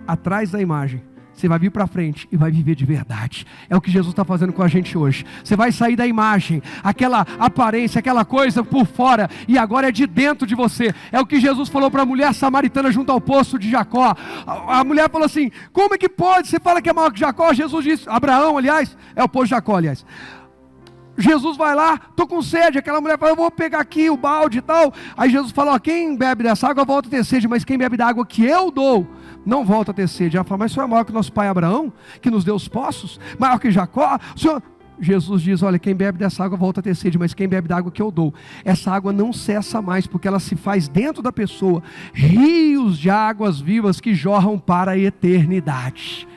atrás da imagem. Você vai vir para frente e vai viver de verdade. É o que Jesus está fazendo com a gente hoje. Você vai sair da imagem, aquela aparência, aquela coisa por fora, e agora é de dentro de você. É o que Jesus falou para a mulher samaritana junto ao poço de Jacó. A mulher falou assim: como é que pode? Você fala que é maior que Jacó? Jesus disse, Abraão, aliás, é o poço de Jacó, aliás. Jesus vai lá, estou com sede. Aquela mulher fala: eu vou pegar aqui o balde e tal. Aí Jesus falou: quem bebe dessa água volta a ter sede, mas quem bebe da água que eu dou, não volta a ter sede. Ela fala, mas o Senhor é maior que nosso pai Abraão, que nos deu os poços, maior que Jacó, o Senhor... Jesus diz, olha, quem bebe dessa água volta a ter sede, mas quem bebe da água que eu dou, essa água não cessa mais, porque ela se faz dentro da pessoa, rios de águas vivas que jorram para a eternidade.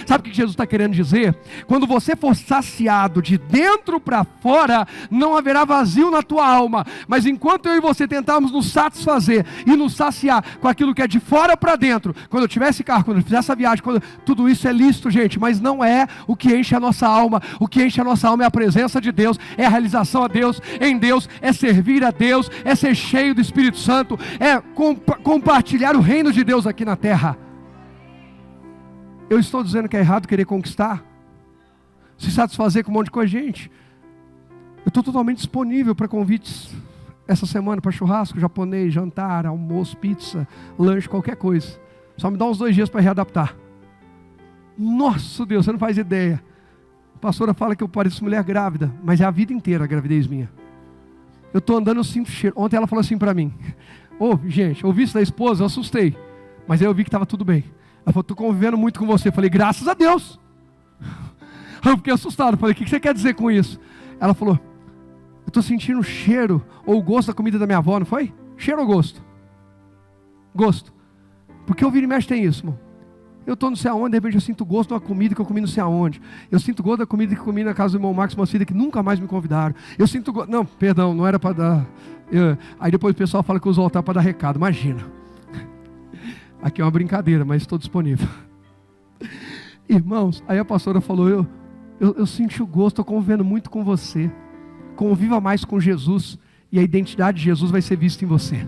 Sabe o que Jesus está querendo dizer? Quando você for saciado de dentro para fora, não haverá vazio na tua alma. Mas enquanto eu e você tentarmos nos satisfazer e nos saciar com aquilo que é de fora para dentro, quando eu tiver esse carro, quando eu fizer essa viagem, tudo isso é lícito, gente, mas não é o que enche a nossa alma. O que enche a nossa alma é a presença de Deus, é a realização a Deus, em Deus, é servir a Deus, é ser cheio do Espírito Santo, é compartilhar o reino de Deus aqui na terra. Eu estou dizendo que é errado querer conquistar, se satisfazer com um monte de coisa, gente. Eu estou totalmente disponível para convites essa semana, para churrasco, japonês, jantar, almoço, pizza, lanche, qualquer coisa. Só me dá uns 2 dias para readaptar. Nossa Deus, você não faz ideia. A pastora fala que eu pareço mulher grávida, mas é a vida inteira a gravidez minha. Eu estou andando, eu sinto cheiro. Ontem ela falou assim para mim, gente, ouvi isso da esposa, eu assustei, mas aí eu vi que estava tudo bem. Ela falou, estou convivendo muito com você. Eu falei, graças a Deus. Eu fiquei assustado. Eu falei, o que você quer dizer com isso? Ela falou, eu estou sentindo o cheiro ou o gosto da comida da minha avó, não foi? Cheiro ou gosto? Gosto. Porque o vira e mexe tem isso, irmão. Eu estou não sei aonde, de repente eu sinto o gosto de uma comida que eu comi não sei aonde. Eu sinto o gosto da comida que eu comi na casa do irmão Max, uma filha que nunca mais me convidaram. Eu sinto o gosto... Não, perdão, não era para dar... Aí depois o pessoal fala que eu uso o altar para dar recado. Imagina. Aqui é uma brincadeira, mas estou disponível. Irmãos, aí a pastora falou, eu senti o gosto, estou convivendo muito com você. Conviva mais com Jesus, e a identidade de Jesus vai ser vista em você.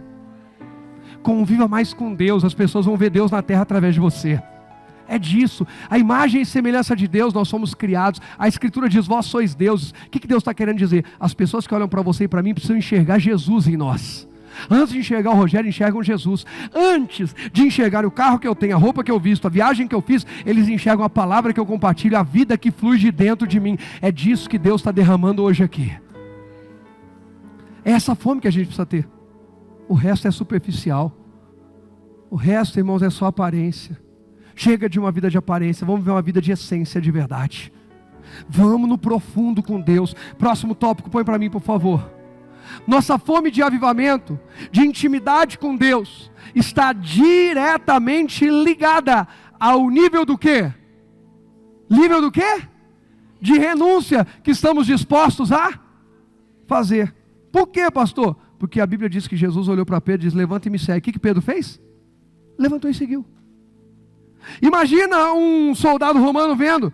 Conviva mais com Deus, as pessoas vão ver Deus na terra através de você. É disso, a imagem e semelhança de Deus nós somos criados. A Escritura diz, vós sois deuses. O que Deus está querendo dizer? As pessoas que olham para você e para mim precisam enxergar Jesus em nós. Antes de enxergar o Rogério, enxergam Jesus. Antes de enxergar o carro que eu tenho, a roupa que eu visto, a viagem que eu fiz, eles enxergam a palavra que eu compartilho, a vida que flui de dentro de mim. É disso que Deus está derramando hoje aqui. É essa fome que a gente precisa ter. O resto é superficial. O resto, irmãos, é só aparência. Chega de uma vida de aparência, vamos viver uma vida de essência, de verdade. Vamos no profundo com Deus. Próximo tópico, põe para mim, por favor. Nossa fome de avivamento, de intimidade com Deus, está diretamente ligada ao nível do quê? Nível do quê? De renúncia que estamos dispostos a fazer. Por quê, pastor? Porque a Bíblia diz que Jesus olhou para Pedro e disse, levanta e me segue. O que Pedro fez? Levantou e seguiu. Imagina um soldado romano vendo,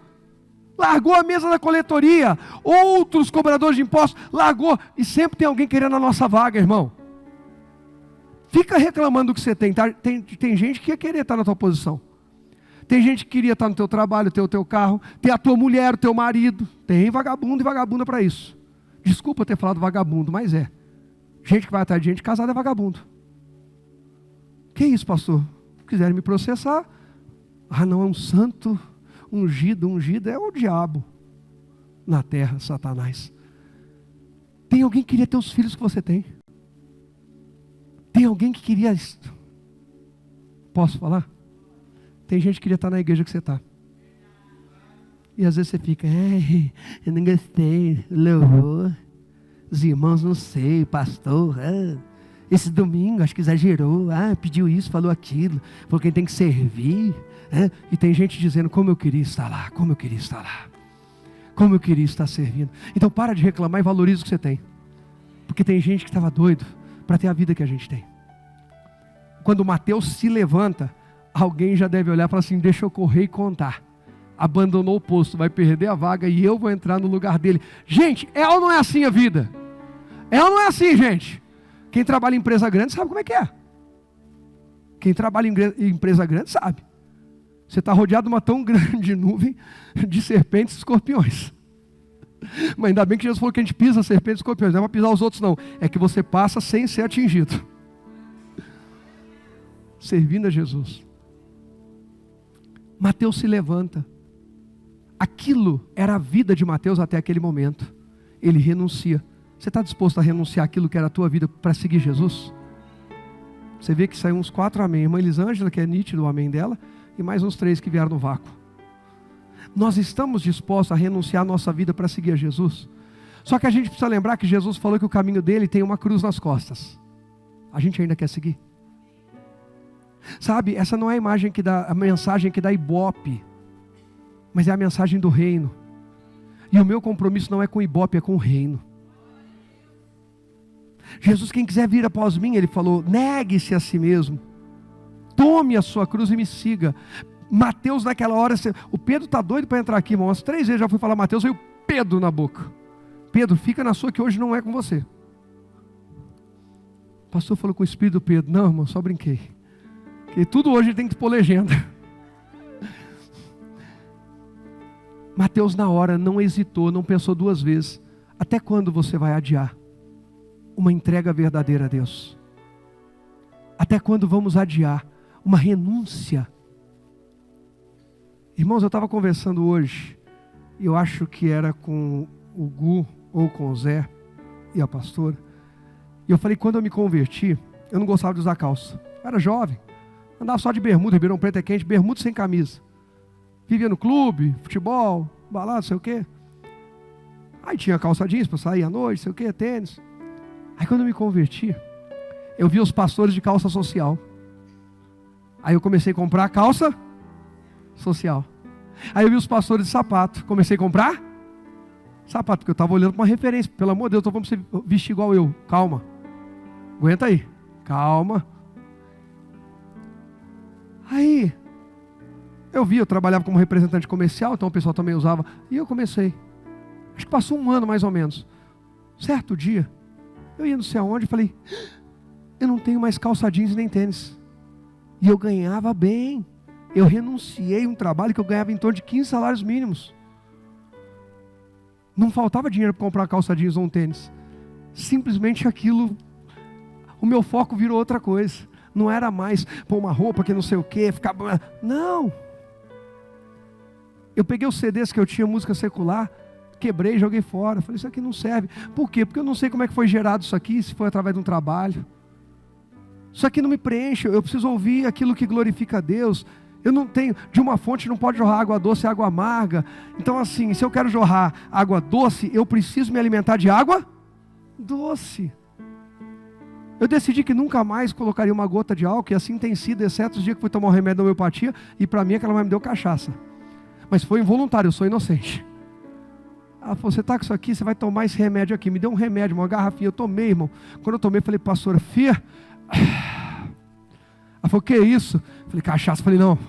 largou a mesa da coletoria, outros cobradores de impostos, largou, e sempre tem alguém querendo a nossa vaga, irmão. Fica reclamando do que você tem, tá? Tem gente que ia querer estar na tua posição. Tem gente que queria estar no teu trabalho, ter o teu carro, ter a tua mulher, o teu marido. Tem vagabundo e vagabunda para isso. Desculpa ter falado vagabundo, mas é. Gente que vai atrás de gente casada é vagabundo. Que isso, pastor? Se quiserem me processar, não, é um santo ungido é o diabo na terra, Satanás. Tem alguém que queria ter os filhos que você tem? Tem alguém que queria... Posso falar? Tem gente que queria estar na igreja que você está. E às vezes você fica, eu não gostei, louvor, os irmãos não sei, pastor, esse domingo acho que exagerou, pediu isso, falou aquilo, falou que tem que servir. E tem gente dizendo, como eu queria estar lá, como eu queria estar lá, como eu queria estar servindo. Então para de reclamar e valoriza o que você tem. Porque tem gente que estava doido para ter a vida que a gente tem. Quando Mateus se levanta, alguém já deve olhar e falar assim, deixa eu correr e contar. Abandonou o posto, vai perder a vaga e eu vou entrar no lugar dele. Gente, é ou não é assim a vida? É ou não é assim, gente? Quem trabalha em empresa grande sabe como é que é. Quem trabalha em empresa grande sabe. Você está rodeado de uma tão grande nuvem de serpentes e escorpiões. Mas ainda bem que Jesus falou que a gente pisa serpentes e escorpiões. Não é para pisar os outros não. É que você passa sem ser atingido. Servindo a Jesus. Mateus se levanta. Aquilo era a vida de Mateus até aquele momento. Ele renuncia. Você está disposto a renunciar aquilo que era a tua vida para seguir Jesus? Você vê que saiu uns 4 amém. Irmã Elisângela, que é nítido o amém dela, e mais uns 3 que vieram no vácuo. Nós estamos dispostos a renunciar a nossa vida para seguir a Jesus? Só que a gente precisa lembrar que Jesus falou que o caminho dele tem uma cruz nas costas. A gente ainda quer seguir? Sabe, essa não é a mensagem que dá ibope, mas é a mensagem do reino. E o meu compromisso não é com o ibope, é com o reino. Jesus, quem quiser vir após mim, ele falou, negue-se a si mesmo, tome a sua cruz e me siga. Mateus naquela hora, o Pedro está doido para entrar aqui, irmão. Umas 3 vezes já fui falar Mateus, veio Pedro na boca. Pedro, fica na sua que hoje não é com você. O pastor falou com o Espírito do Pedro, não, irmão, só brinquei. Porque tudo hoje tem que pôr legenda. Mateus na hora não hesitou, não pensou 2 vezes. Até quando você vai adiar uma entrega verdadeira a Deus? Até quando vamos adiar uma renúncia? Irmãos, eu estava conversando hoje, eu acho que era com o Gu ou com o Zé e a pastora, e eu falei, quando eu me converti, eu não gostava de usar calça. Eu era jovem, andava só de bermuda, Ribeirão Preto é quente, bermuda sem camisa. Vivia no clube, futebol, balada, não sei o quê. Aí tinha calça jeans para sair à noite, sei o quê, tênis. Aí quando eu me converti, eu vi os pastores de calça social. Aí eu comecei a comprar calça social. Aí eu vi os pastores de sapato. Comecei a comprar sapato, porque eu estava olhando para uma referência. Pelo amor de Deus, então vamos vestir igual eu. Calma. Aguenta aí. Calma. Aí eu trabalhava como representante comercial, então o pessoal também usava. E eu comecei. Acho que passou 1 ano mais ou menos. Certo dia, eu ia não sei aonde e falei, eu não tenho mais calça jeans nem tênis. E eu ganhava bem. Eu renunciei a um trabalho que eu ganhava em torno de 15 salários mínimos. Não faltava dinheiro para comprar calça jeans ou um tênis. Simplesmente aquilo, o meu foco virou outra coisa. Não era mais pôr uma roupa que não sei o que, ficar... Não. Eu peguei os CDs que eu tinha, música secular, quebrei, joguei fora. Falei, isso aqui não serve. Por quê? Porque eu não sei como é que foi gerado isso aqui, se foi através de um trabalho. Isso aqui não me preenche, eu preciso ouvir aquilo que glorifica a Deus. Eu não tenho, de uma fonte não pode jorrar água doce e água amarga. Então assim, se eu quero jorrar água doce, eu preciso me alimentar de água doce. Eu decidi que nunca mais colocaria uma gota de álcool, e assim tem sido, exceto os dias que fui tomar um remédio da homeopatia, e para mim aquela mãe me deu cachaça. Mas foi involuntário, eu sou inocente. Ela falou, você está com isso aqui, você vai tomar esse remédio aqui. Me deu um remédio, uma garrafinha, eu tomei, irmão. Quando eu tomei, falei, pastora, filha... Ela falou, que é isso? Falei, cachaça. Falei, não.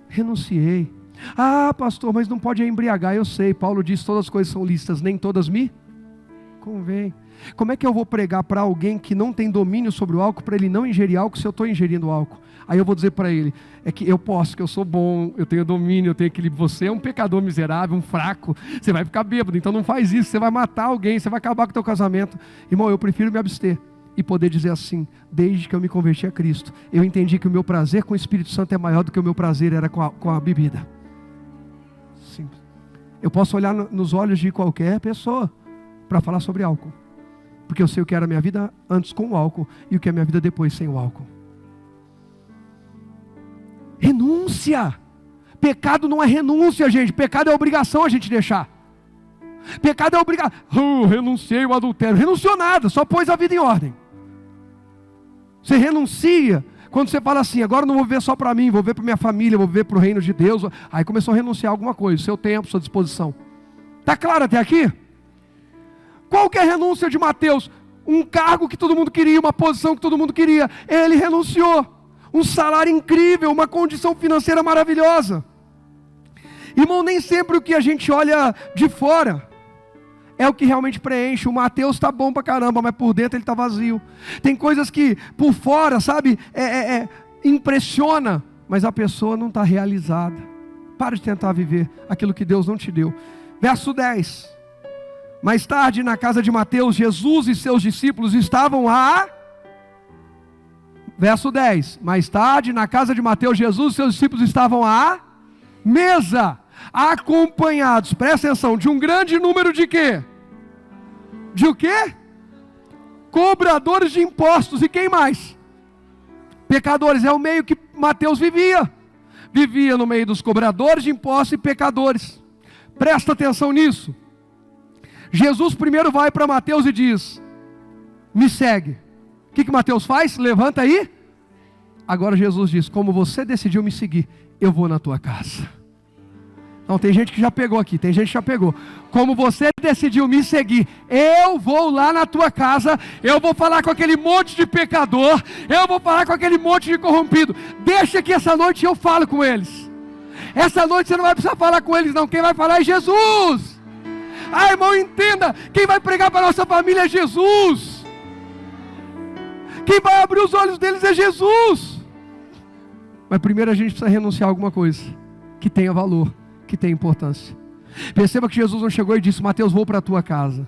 Renunciei. Ah, pastor, mas não pode embriagar. Eu sei, Paulo diz, todas as coisas são lícitas, nem todas me convém. Como é que eu vou pregar para alguém que não tem domínio sobre o álcool, para ele não ingerir álcool, se eu estou ingerindo álcool? Aí eu vou dizer para ele, é que eu posso, que eu sou bom, eu tenho domínio, eu tenho equilíbrio. Você é um pecador miserável, um fraco, você vai ficar bêbado, então não faz isso, você vai matar alguém, você vai acabar com o teu casamento. Irmão, eu prefiro me abster e poder dizer assim, desde que eu me converti a Cristo, eu entendi que o meu prazer com o Espírito Santo é maior do que o meu prazer era com a bebida. Simples. Eu posso olhar nos olhos de qualquer pessoa para falar sobre álcool, porque eu sei o que era a minha vida antes com o álcool e o que é a minha vida depois sem o álcool. Renúncia. Pecado não é renúncia, gente. Pecado é obrigação a gente deixar. Pecado é obrigação. Renunciei ao adultério. Renunciou nada, só pôs a vida em ordem. Você renuncia quando você fala assim, agora não vou viver só para mim, vou viver para minha família, vou viver para o reino de Deus. Aí começou a renunciar a alguma coisa, seu tempo, sua disposição. Está claro até aqui? Qual que é a renúncia de Mateus? Um cargo que todo mundo queria, uma posição que todo mundo queria. Ele renunciou. Um salário incrível, uma condição financeira maravilhosa. Irmão, nem sempre o que a gente olha de fora é o que realmente preenche. O Mateus está bom pra caramba, mas por dentro ele está vazio. Tem coisas que por fora, sabe, impressiona, mas a pessoa não está realizada. Para de tentar viver aquilo que Deus não te deu. Verso 10. Mais tarde, na casa de Mateus, Jesus e seus discípulos estavam Verso 10. Mais tarde, na casa de Mateus, Jesus e seus discípulos estavam à mesa, acompanhados, presta atenção, de um grande número de quê? De o quê? Cobradores de impostos. E quem mais? Pecadores é o meio que Mateus vivia. Vivia no meio dos cobradores de impostos e pecadores. Presta atenção nisso. Jesus primeiro vai para Mateus e diz: me segue. O que Mateus faz? Levanta aí. Agora Jesus diz: como você decidiu me seguir, eu vou na tua casa. Não, tem gente que já pegou aqui, tem gente que já pegou. Como você decidiu me seguir, eu vou lá na tua casa, eu vou falar com aquele monte de pecador, eu vou falar com aquele monte de corrompido. Deixa que essa noite eu falo com eles. Essa noite você não vai precisar falar com eles não, quem vai falar é Jesus. Ah, irmão, entenda, quem vai pregar para a nossa família é Jesus. Quem vai abrir os olhos deles é Jesus. Mas primeiro a gente precisa renunciar a alguma coisa que tenha valor, que tenha importância. Perceba que Jesus não chegou e disse: Mateus, vou para a tua casa.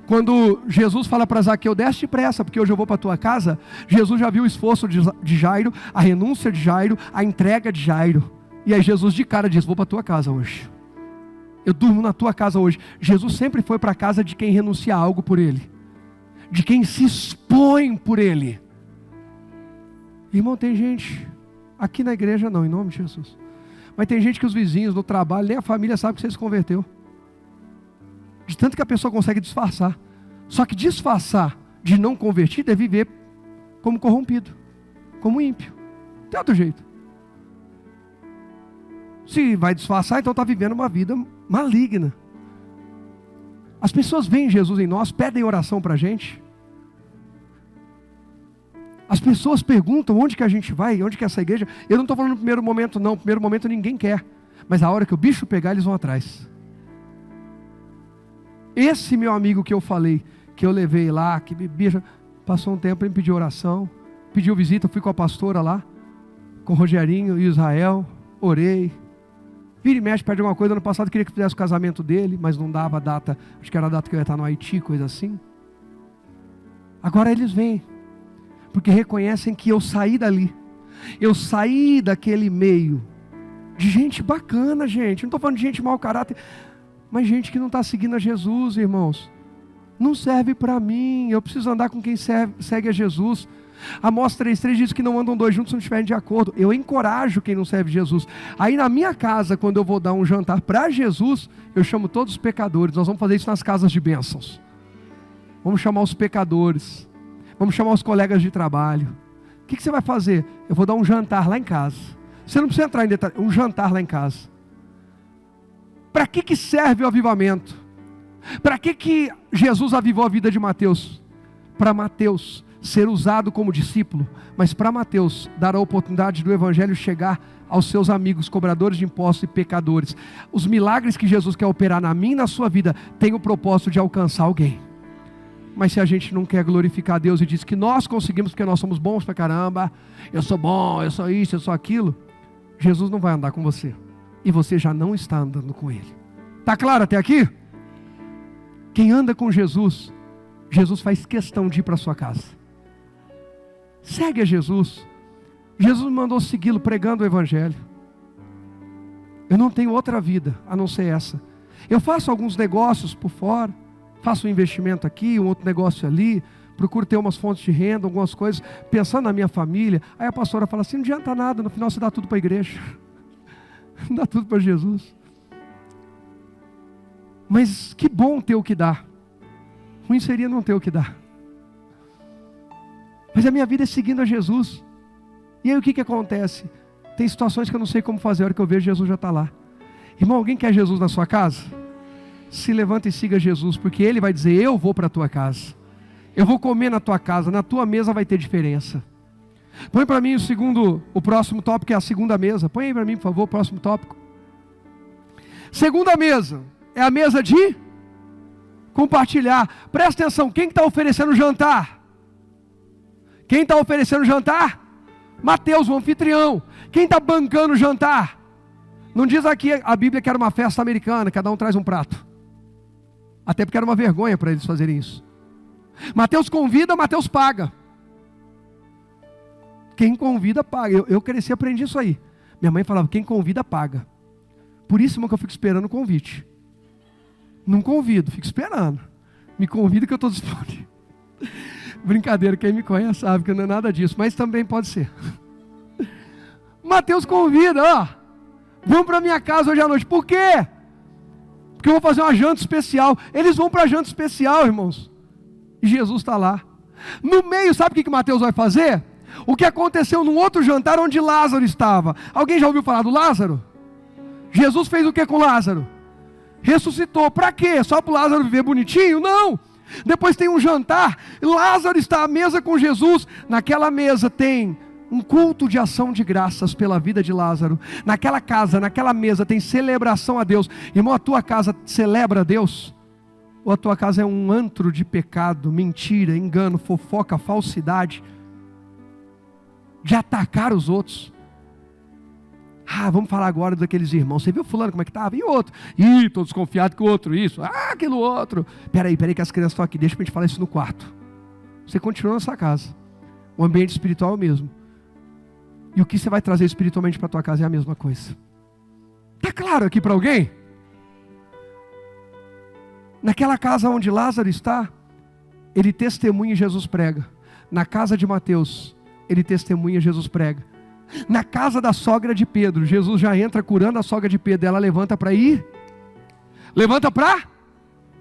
Quando Jesus fala para Zaqueu: desce depressa, porque hoje eu vou para a tua casa, Jesus já viu o esforço de Jairo, a renúncia de Jairo, a entrega de Jairo. E aí Jesus de cara diz: vou para a tua casa hoje. Eu durmo na tua casa hoje. Jesus sempre foi para a casa de quem renuncia a algo por ele, de quem se expõe por ele. Irmão, tem gente, aqui na igreja não, em nome de Jesus, mas tem gente que os vizinhos, no trabalho, nem a família sabe que você se converteu. De tanto que a pessoa consegue disfarçar. Só que disfarçar de não convertido é viver como corrompido, como ímpio. Não tem outro jeito. Se vai disfarçar, então está vivendo uma vida maligna. As pessoas veem Jesus em nós, pedem oração para a gente. As pessoas perguntam onde que a gente vai, onde que é essa igreja. Eu não estou falando no primeiro momento não, no primeiro momento ninguém quer. Mas a hora que o bicho pegar, eles vão atrás. Esse meu amigo que eu falei, que eu levei lá, que bebia, passou um tempo, ele me pediu oração, pediu visita, eu fui com a pastora lá, com o Rogerinho e Israel, orei. Vira e mexe, pede alguma coisa. Ano passado queria que fizesse o casamento dele, mas não dava a data, acho que era a data que eu ia estar no Haiti, coisa assim. Agora eles vêm, porque reconhecem que eu saí dali, eu saí daquele meio, de gente bacana, gente, não estou falando de gente mau caráter, mas gente que não está seguindo a Jesus, irmãos. Não serve para mim, eu preciso andar com quem segue a Jesus. Amós 3,3 diz que não andam dois juntos se não estiverem de acordo. Eu encorajo quem não serve Jesus. Aí na minha casa, quando eu vou dar um jantar para Jesus, eu chamo todos os pecadores. Nós vamos fazer isso nas casas de bênçãos. Vamos chamar os pecadores, vamos chamar os colegas de trabalho. O que você vai fazer? Eu vou dar um jantar lá em casa. Você não precisa entrar em detalhe, um jantar lá em casa. Para que serve o avivamento? Para que Jesus avivou a vida de Mateus? Para Mateus ser usado como discípulo, mas para Mateus dar a oportunidade do evangelho chegar aos seus amigos, cobradores de impostos e pecadores. Os milagres que Jesus quer operar na minha e na sua vida têm o propósito de alcançar alguém. Mas se a gente não quer glorificar a Deus e diz que nós conseguimos porque nós somos bons pra caramba, eu sou bom, eu sou isso, eu sou aquilo, Jesus não vai andar com você, e você já não está andando com Ele. Está claro até aqui? Quem anda com Jesus, Jesus faz questão de ir para a sua casa. Segue a Jesus. Jesus me mandou segui-lo pregando o evangelho. Eu não tenho outra vida a não ser essa. Eu faço alguns negócios por fora, faço um investimento aqui, um outro negócio ali, procuro ter umas fontes de renda, algumas coisas, pensando na minha família. Aí a pastora fala assim: não adianta nada, no final você dá tudo para a igreja, dá tudo para Jesus. Mas que bom ter o que dar. Ruim seria não ter o que dar. Mas a minha vida é seguindo a Jesus. E aí o que acontece? Tem situações que eu não sei como fazer, a hora que eu vejo Jesus já está lá. Irmão, alguém quer Jesus na sua casa? Se levanta e siga Jesus, porque Ele vai dizer: eu vou para a tua casa, eu vou comer na tua casa, na tua mesa vai ter diferença. Põe para mim o próximo tópico, que é a segunda mesa. Põe aí para mim, por favor, o próximo tópico. Segunda mesa, é a mesa de compartilhar. Presta atenção, quem está oferecendo o jantar? Quem está oferecendo o jantar? Mateus, o anfitrião. Quem está bancando o jantar? Não diz aqui a Bíblia que era uma festa americana, cada um traz um prato. Até porque era uma vergonha para eles fazerem isso. Mateus convida, Mateus paga. Quem convida, paga. Eu cresci e aprendi isso aí. Minha mãe falava: quem convida, paga. Por isso, irmão, que eu fico esperando o convite. Não convido, fico esperando. Me convida que eu estou disponível. Brincadeira, quem me conhece sabe que não é nada disso, mas também pode ser. Mateus convida, ó, vamos para minha casa hoje à noite. Por quê? Porque eu vou fazer uma janta especial. Eles vão para a janta especial, irmãos. E Jesus está lá. No meio, sabe o que Mateus vai fazer? O que aconteceu num outro jantar onde Lázaro estava. Alguém já ouviu falar do Lázaro? Jesus fez o que com Lázaro? Ressuscitou. Para quê? Só para o Lázaro viver bonitinho? Não. Depois tem um jantar. Lázaro está à mesa com Jesus. Naquela mesa tem um culto de ação de graças pela vida de Lázaro. Naquela casa, naquela mesa tem celebração a Deus. Irmão, a tua casa celebra a Deus? Ou a tua casa é um antro de pecado, mentira, engano, fofoca, falsidade, de atacar os outros? Vamos falar agora daqueles irmãos. Você viu fulano como é que estava? E outro? Tô desconfiado que o outro isso. Aquilo outro. Peraí que as crianças estão aqui. Deixa pra gente falar isso no quarto. Você continua na sua casa. O ambiente espiritual é o mesmo. E o que você vai trazer espiritualmente para a tua casa é a mesma coisa. Está claro aqui para alguém? Naquela casa onde Lázaro está, ele testemunha e Jesus prega. Na casa de Mateus, ele testemunha e Jesus prega. Na casa da sogra de Pedro, Jesus já entra curando a sogra de Pedro. Ela levanta para ir? Levanta para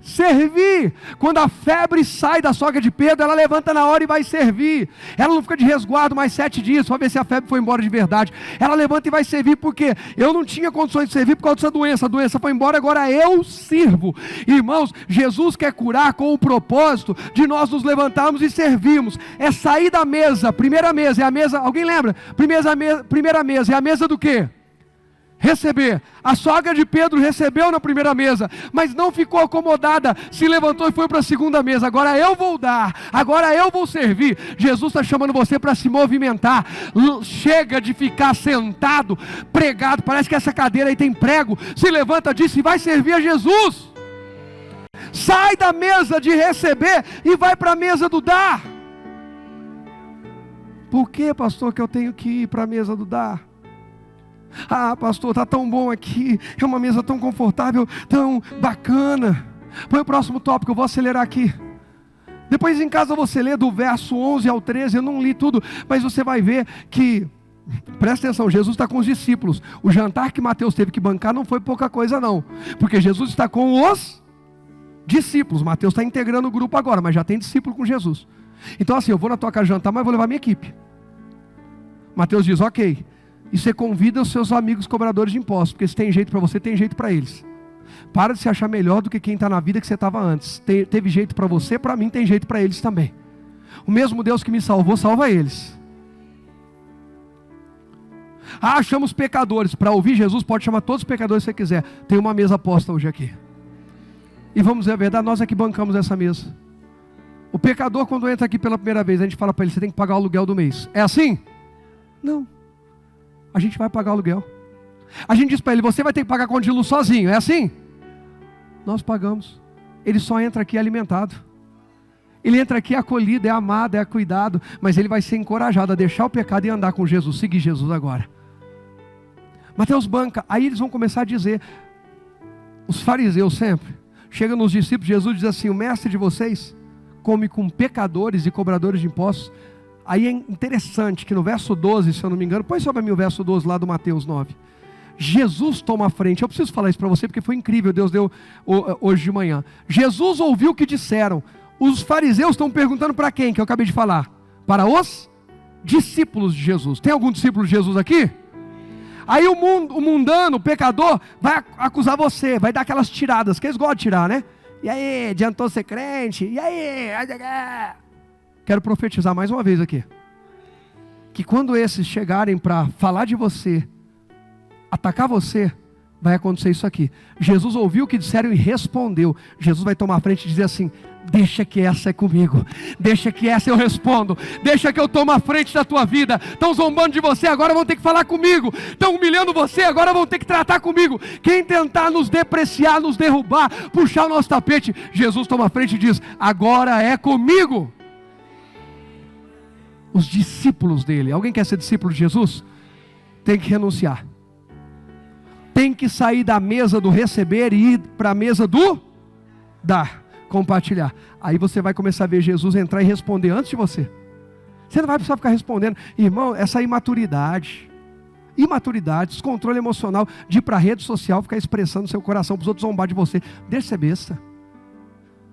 servir. Quando a febre sai da sogra de Pedro, ela levanta na hora e vai servir. Ela não fica de resguardo mais 7 dias, só ver se a febre foi embora de verdade. Ela levanta e vai servir, porque eu não tinha condições de servir por causa dessa doença. A doença foi embora, agora eu sirvo. Irmãos, Jesus quer curar com o propósito de nós nos levantarmos e servirmos. É sair da mesa. Primeira mesa é a mesa, alguém lembra? Primeira mesa é a mesa do quê? Receber. A sogra de Pedro recebeu na primeira mesa, mas não ficou acomodada, se levantou e foi para a segunda mesa. Agora eu vou dar, agora eu vou servir. Jesus está chamando você para se movimentar. Chega de ficar sentado, pregado, parece que essa cadeira aí tem prego. Se levanta disso e vai servir a Jesus. Sai da mesa de receber e vai para a mesa do dar. Por que, pastor, que eu tenho que ir para a mesa do dar? Pastor, está tão bom aqui, é uma mesa tão confortável, tão bacana. Põe o próximo tópico, eu vou acelerar aqui. Depois em casa você lê do verso 11 ao 13, eu não li tudo, mas você vai ver que, presta atenção, Jesus está com os discípulos. O jantar que Mateus teve que bancar não foi pouca coisa não, porque Jesus está com os discípulos. Mateus está integrando o grupo agora, mas já tem discípulo com Jesus. Então assim, eu vou na tua casa jantar, mas vou levar minha equipe. Mateus diz, ok. E você convida os seus amigos cobradores de impostos, porque se tem jeito para você, tem jeito para eles. Para de se achar melhor do que quem está na vida que você estava antes. Teve jeito para você, para mim tem jeito para eles também. O mesmo Deus que me salvou, salva eles. Achamos pecadores. Para ouvir Jesus, pode chamar todos os pecadores que você quiser. Tem uma mesa posta hoje aqui. E vamos dizer a verdade, nós é que bancamos essa mesa. O pecador, quando entra aqui pela primeira vez, a gente fala para ele, você tem que pagar o aluguel do mês. É assim? Não. A gente vai pagar o aluguel. A gente diz para ele, você vai ter que pagar conta de luz sozinho. É assim? Nós pagamos. Ele só entra aqui alimentado. Ele entra aqui acolhido, é amado, é cuidado. Mas ele vai ser encorajado a deixar o pecado e andar com Jesus. Seguir Jesus agora. Mateus banca. Aí eles vão começar a dizer. Os fariseus sempre. Chegam nos discípulos, Jesus diz assim, o mestre de vocês come com pecadores e cobradores de impostos. Aí é interessante que no verso 12, se eu não me engano, põe só para mim o verso 12 lá do Mateus 9. Jesus toma a frente. Eu preciso falar isso para você porque foi incrível, Deus deu hoje de manhã. Jesus ouviu o que disseram. Os fariseus estão perguntando para quem, que eu acabei de falar? Para os discípulos de Jesus. Tem algum discípulo de Jesus aqui? Aí o mundano, o pecador, vai acusar você, vai dar aquelas tiradas, que eles gostam de tirar, né? E aí, adiantou ser crente? E aí? Quero profetizar mais uma vez aqui. Que quando esses chegarem para falar de você, atacar você, vai acontecer isso aqui. Jesus ouviu o que disseram e respondeu. Jesus vai tomar a frente e dizer assim, deixa que essa é comigo. Deixa que essa eu respondo. Deixa que eu tomo a frente da tua vida. Estão zombando de você, agora vão ter que falar comigo. Estão humilhando você, agora vão ter que tratar comigo. Quem tentar nos depreciar, nos derrubar, puxar o nosso tapete, Jesus toma a frente e diz, agora é comigo. Os discípulos dele, alguém quer ser discípulo de Jesus? Tem que renunciar. Tem que sair da mesa do receber e ir para a mesa do dar. compartilhar. Aí você vai começar a ver Jesus entrar e responder antes de você. Você não vai precisar ficar respondendo. Irmão, essa imaturidade, descontrole emocional, de ir para a rede social, ficar expressando seu coração para os outros zombar de você. Deixa de ser besta.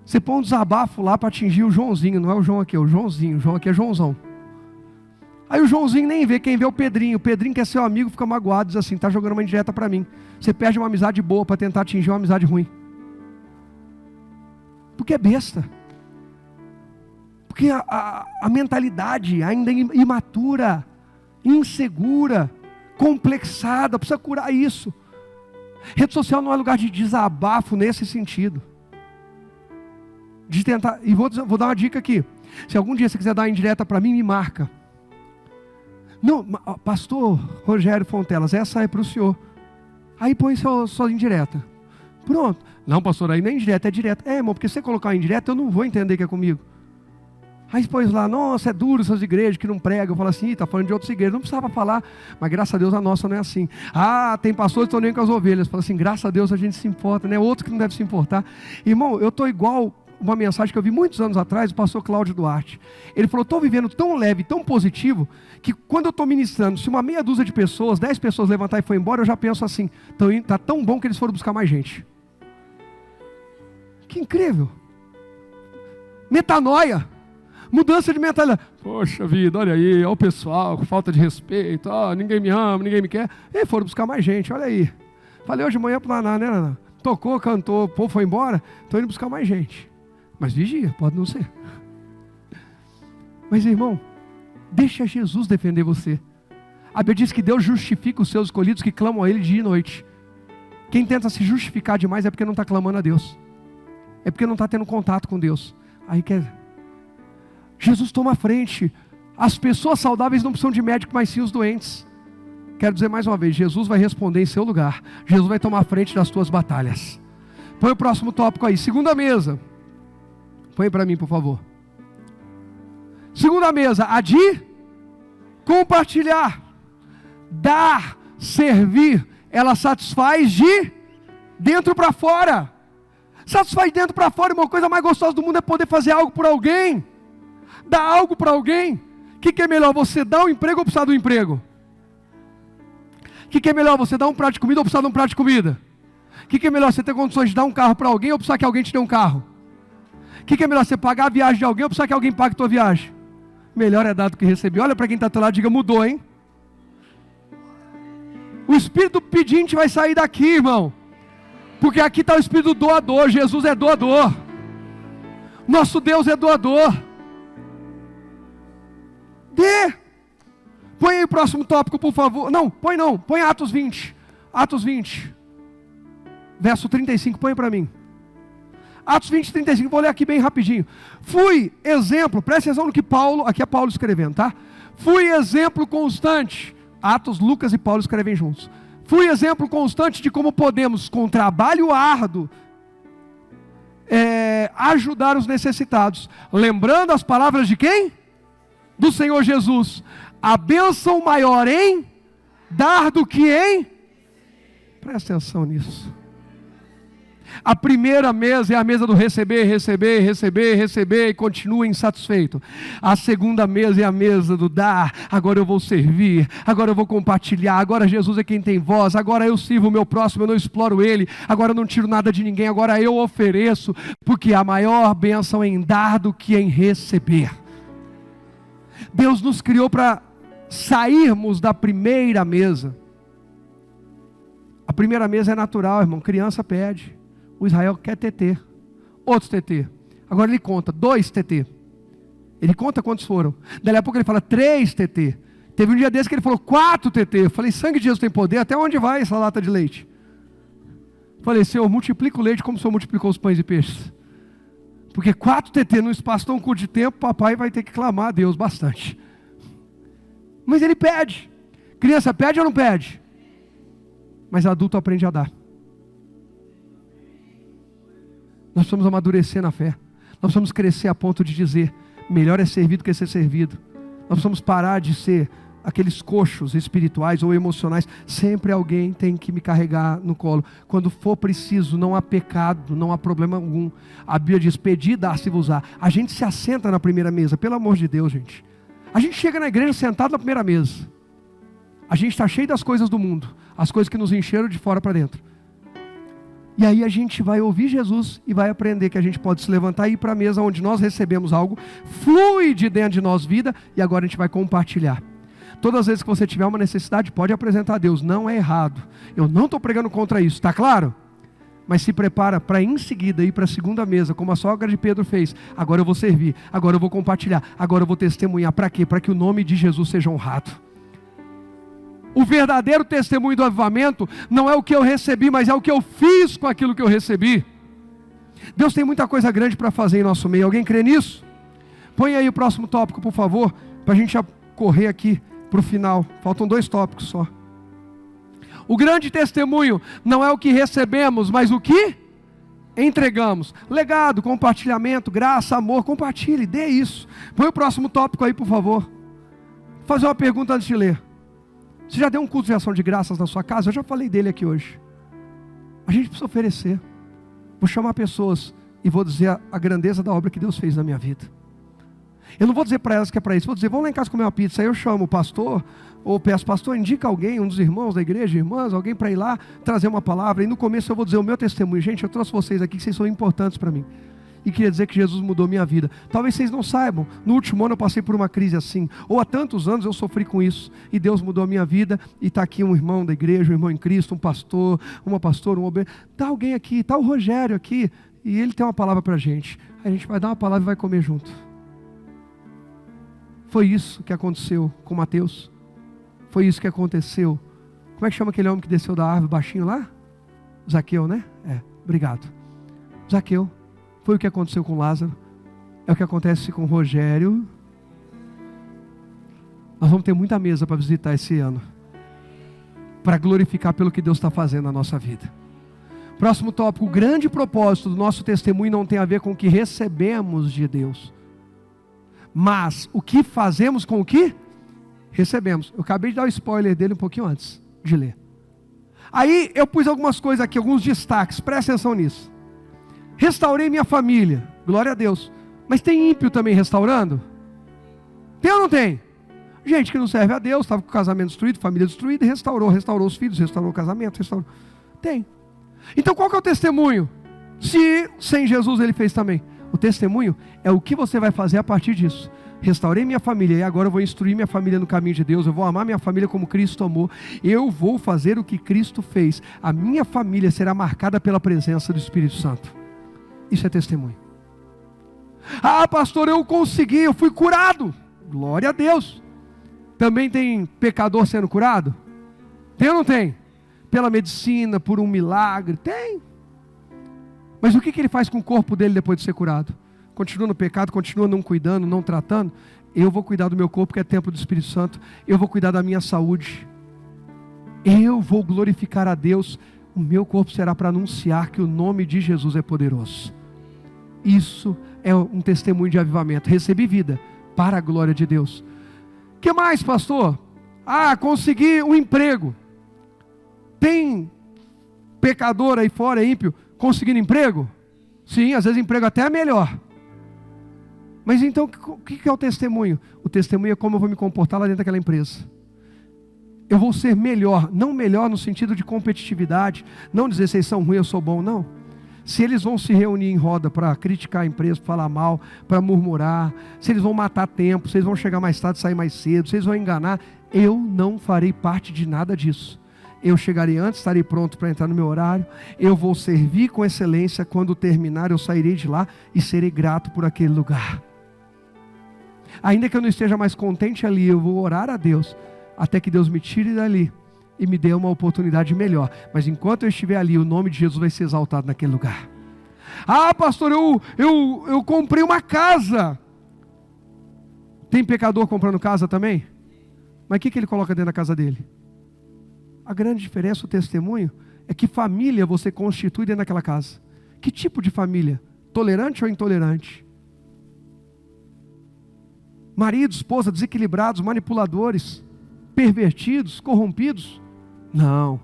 Você põe um desabafo lá para atingir o Joãozinho, não é o João aqui, é o Joãozinho. O João aqui é Joãozão. Aí o Joãozinho nem vê, quem vê é o Pedrinho. O Pedrinho, que é seu amigo, fica magoado, diz assim: está jogando uma indireta para mim. Você perde uma amizade boa para tentar atingir uma amizade ruim. Porque é besta. Porque a mentalidade ainda é imatura, insegura, complexada, precisa curar isso. Rede social não é lugar de desabafo nesse sentido. De tentar, e vou dar uma dica aqui. Se algum dia você quiser dar uma indireta para mim, me marca. Não, pastor Rogério Fontelas, essa é para o senhor. Aí põe sua indireta. Pronto. Não, pastor, aí nem indireta, é direta. É, irmão, porque se você colocar uma indireta, eu não vou entender que é comigo. Aí pôs lá: nossa, é duro essas igrejas que não pregam. Eu falo assim: está falando de outras igrejas. Não precisava falar, mas graças a Deus a nossa não é assim. Ah, tem pastores que estão nem com as ovelhas. Fala assim: graças a Deus a gente se importa, né? Outro que não deve se importar. Irmão, eu estou igual uma mensagem que eu vi muitos anos atrás, do pastor Cláudio Duarte. Ele falou: estou vivendo tão leve, tão positivo, que quando eu estou ministrando, se uma meia dúzia de pessoas, 10 pessoas levantar e for embora, eu já penso assim: está tão bom que eles foram buscar mais gente. Que incrível. Metanoia. Mudança de mentalidade. Poxa vida, olha aí, olha o pessoal com falta de respeito, ninguém me ama, ninguém me quer. E foram buscar mais gente, olha aí. Falei hoje de manhã para Naná, né, Naná? Tocou, cantou, o povo foi embora, estou indo buscar mais gente. Mas vigia, pode não ser. Mas irmão, deixa Jesus defender você. A Bíblia diz que Deus justifica os seus escolhidos que clamam a Ele dia e noite. Quem tenta se justificar demais é porque não está clamando a Deus. É porque não está tendo contato com Deus. Aí Jesus toma a frente. As pessoas saudáveis não precisam de médico, mas sim os doentes. Quero dizer mais uma vez: Jesus vai responder em seu lugar. Jesus vai tomar a frente das tuas batalhas. Põe o próximo tópico aí. Segunda mesa. Põe para mim, por favor. Segunda mesa, a de compartilhar. Dar, servir. Ela satisfaz de dentro para fora. Satisfaz de dentro para fora. Uma coisa mais gostosa do mundo é poder fazer algo por alguém. Dar algo para alguém. O que é melhor, você dar um emprego ou precisar do emprego? O que é melhor, você dar um prato de comida ou precisar de um prato de comida? O que é melhor, você ter condições de dar um carro para alguém ou precisar que alguém te dê um carro? O que é melhor, você pagar a viagem de alguém ou precisar que alguém pague a tua viagem? Melhor é dar do que receber. Olha para quem está do teu lado e diga: mudou, hein? O espírito pedinte vai sair daqui, irmão. Porque aqui está o espírito doador. Jesus é doador. Nosso Deus é doador. Dê. Põe aí o próximo tópico, por favor. Não. Põe Atos 20. Atos 20. Verso 35, põe para mim. Atos 20, 35, vou ler aqui bem rapidinho. Fui exemplo, presta atenção no que Paulo, aqui é Paulo escrevendo, tá? Fui exemplo constante. Atos, Lucas e Paulo escrevem juntos. Fui exemplo constante de como podemos, com trabalho árduo, ajudar os necessitados. Lembrando as palavras de quem? Do Senhor Jesus. A bênção maior em dar do que em... Presta atenção nisso. A primeira mesa é a mesa do receber e continua insatisfeito. A segunda mesa é a mesa do dar. Agora eu vou servir, agora eu vou compartilhar, agora Jesus é quem tem voz, agora eu sirvo o meu próximo, eu não exploro ele, agora eu não tiro nada de ninguém, agora eu ofereço, porque a maior bênção é em dar do que em receber. Deus nos criou para sairmos da primeira mesa. A primeira mesa é natural, irmão, criança pede. O Israel quer TT, outros TT. Agora ele conta, 2 TT. Ele conta quantos foram. Daí a pouco ele fala 3 TT. Teve um dia desse que ele falou 4 TT. Eu falei: sangue de Jesus tem poder, até onde vai essa lata de leite? Eu falei: Senhor, multiplica o leite como o Senhor multiplicou os pães e peixes. Porque 4 TT num espaço tão curto de tempo, papai vai ter que clamar a Deus bastante. Mas ele pede. Criança pede ou não pede? Mas adulto aprende a dar. Nós precisamos amadurecer na fé. Nós precisamos crescer a ponto de dizer: melhor é servir do que ser servido. Nós precisamos parar de ser aqueles coxos espirituais ou emocionais, sempre alguém tem que me carregar no colo. Quando for preciso, não há pecado, não há problema algum. A Bíblia diz, pedi, dar-se-vos-á. A gente se assenta na primeira mesa, pelo amor de Deus, gente. A gente chega na igreja sentado na primeira mesa. A gente está cheio das coisas do mundo, as coisas que nos encheram de fora para dentro. E aí a gente vai ouvir Jesus e vai aprender que a gente pode se levantar e ir para a mesa onde nós recebemos algo, flui de dentro de nós vida, e agora a gente vai compartilhar. Todas as vezes que você tiver uma necessidade, pode apresentar a Deus, não é errado. Eu não estou pregando contra isso, está claro? Mas se prepara para em seguida ir para a segunda mesa, como a sogra de Pedro fez. Agora eu vou servir, agora eu vou compartilhar, agora eu vou testemunhar. Para quê? Para que o nome de Jesus seja honrado. O verdadeiro testemunho do avivamento não é o que eu recebi, mas é o que eu fiz com aquilo que eu recebi. Deus tem muita coisa grande para fazer em nosso meio. Alguém crê nisso? Põe aí o próximo tópico, por favor, para a gente já correr aqui para o final. Faltam 2 tópicos só. O grande testemunho não é o que recebemos, mas o que entregamos. Legado, compartilhamento, graça, amor, compartilhe, dê isso. Põe o próximo tópico aí, por favor. Vou fazer uma pergunta antes de ler. Você já deu um culto de ação de graças na sua casa? Eu já falei dele aqui hoje. A gente precisa oferecer. Vou chamar pessoas e vou dizer a grandeza da obra que Deus fez na minha vida. Eu não vou dizer para elas que é para isso. Vou dizer, vamos lá em casa comer uma pizza. Aí eu chamo o pastor, ou peço, pastor, indica alguém, um dos irmãos da igreja, irmãs, alguém para ir lá trazer uma palavra. E no começo eu vou dizer o meu testemunho. Gente, eu trouxe vocês aqui, que vocês são importantes para mim. E queria dizer que Jesus mudou minha vida. Talvez vocês não saibam, no último ano eu passei por uma crise assim, ou há tantos anos eu sofri com isso, e Deus mudou a minha vida, e está aqui um irmão da igreja, um irmão em Cristo, um pastor, uma pastora, um obreiro, está alguém aqui, está o Rogério aqui, e ele tem uma palavra para a gente vai dar uma palavra e vai comer junto. Foi isso que aconteceu com Mateus, foi isso que aconteceu, como é que chama aquele homem que desceu da árvore baixinho lá? Zaqueu, né? Obrigado. Zaqueu. Foi o que aconteceu com Lázaro. É o que acontece com Rogério. Nós vamos ter muita mesa para visitar esse ano, para glorificar pelo que Deus está fazendo na nossa vida. Próximo tópico. O grande propósito do nosso testemunho não tem a ver com o que recebemos de Deus, mas o que fazemos com o que recebemos. Eu acabei de dar o spoiler dele um pouquinho antes de ler. Aí eu pus algumas coisas aqui, alguns destaques. Presta atenção nisso. Restaurei minha família, glória a Deus. Mas tem ímpio também restaurando? Tem ou não tem? Gente que não serve a Deus, estava com o casamento destruído, família destruída, e restaurou os filhos, restaurou o casamento, restaurou. Tem. Então qual que é o testemunho? Se sem Jesus ele fez também. O testemunho é o que você vai fazer a partir disso. Restaurei minha família e agora eu vou instruir minha família no caminho de Deus. Eu vou amar minha família como Cristo amou. Eu vou fazer o que Cristo fez. A minha família será marcada pela presença do Espírito Santo. Isso é testemunho. Ah, pastor, eu consegui, eu fui curado. Glória a Deus. Também tem pecador sendo curado? Tem ou não tem? Pela medicina, por um milagre? Tem. Mas o que ele faz com o corpo dele depois de ser curado? Continua no pecado, continua não cuidando, não tratando? Eu vou cuidar do meu corpo, que é templo do Espírito Santo. Eu vou cuidar da minha saúde. Eu vou glorificar a Deus. O meu corpo será para anunciar que o nome de Jesus é poderoso. Isso é um testemunho de avivamento. Recebi vida para a glória de Deus. O que mais, pastor? Ah, consegui um emprego. Tem pecador aí fora, ímpio, conseguindo emprego? Sim, às vezes emprego até é melhor. Mas então, o que é o testemunho? O testemunho é como eu vou me comportar lá dentro daquela empresa. Eu vou ser melhor, não melhor no sentido de competitividade, não dizer vocês são ruins, eu sou bom, não. Se eles vão se reunir em roda para criticar a empresa, para falar mal, para murmurar, se eles vão matar tempo, se eles vão chegar mais tarde, sair mais cedo, se eles vão enganar, eu não farei parte de nada disso. Eu chegarei antes, estarei pronto para entrar no meu horário, eu vou servir com excelência, quando terminar eu sairei de lá e serei grato por aquele lugar. Ainda que eu não esteja mais contente ali, eu vou orar a Deus, até que Deus me tire dali e me dê uma oportunidade melhor. Mas enquanto eu estiver ali, o nome de Jesus vai ser exaltado naquele lugar. Ah, pastor, eu comprei uma casa. Tem pecador comprando casa também? Mas o que ele coloca dentro da casa dele? A grande diferença, o testemunho, é que família você constitui dentro daquela casa. Que tipo de família? Tolerante ou intolerante? Marido, esposa, desequilibrados, manipuladores. pervertidos, corrompidos. Não,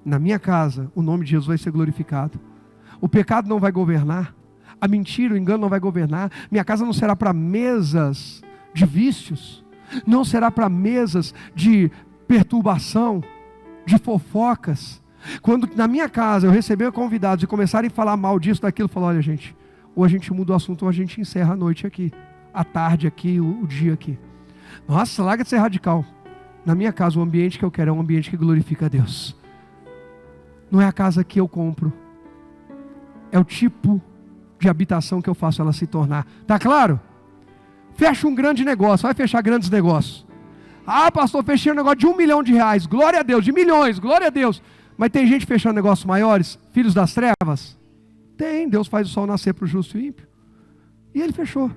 na minha casa o nome de Jesus vai ser glorificado. O pecado não vai governar, a mentira, o engano não vai governar. Minha casa não será para mesas de vícios, não será para mesas de perturbação, de fofocas. Quando na minha casa eu receber convidados e começarem a falar mal disso, daquilo, eu falo, olha gente, ou a gente muda o assunto ou a gente encerra a noite aqui, a tarde aqui, o dia aqui. Nossa, larga de ser radical. Na minha casa o ambiente que eu quero é um ambiente que glorifica a Deus. Não é a casa que eu compro, é o tipo de habitação que eu faço ela se tornar. Tá claro? Fecha um grande negócio, vai fechar grandes negócios. Ah, pastor, fechei um negócio de R$1 milhão, glória a Deus, de milhões, glória a Deus. Mas tem gente fechando negócios maiores, filhos das trevas? Tem, Deus faz o sol nascer para o justo e o ímpio. E ele fechou.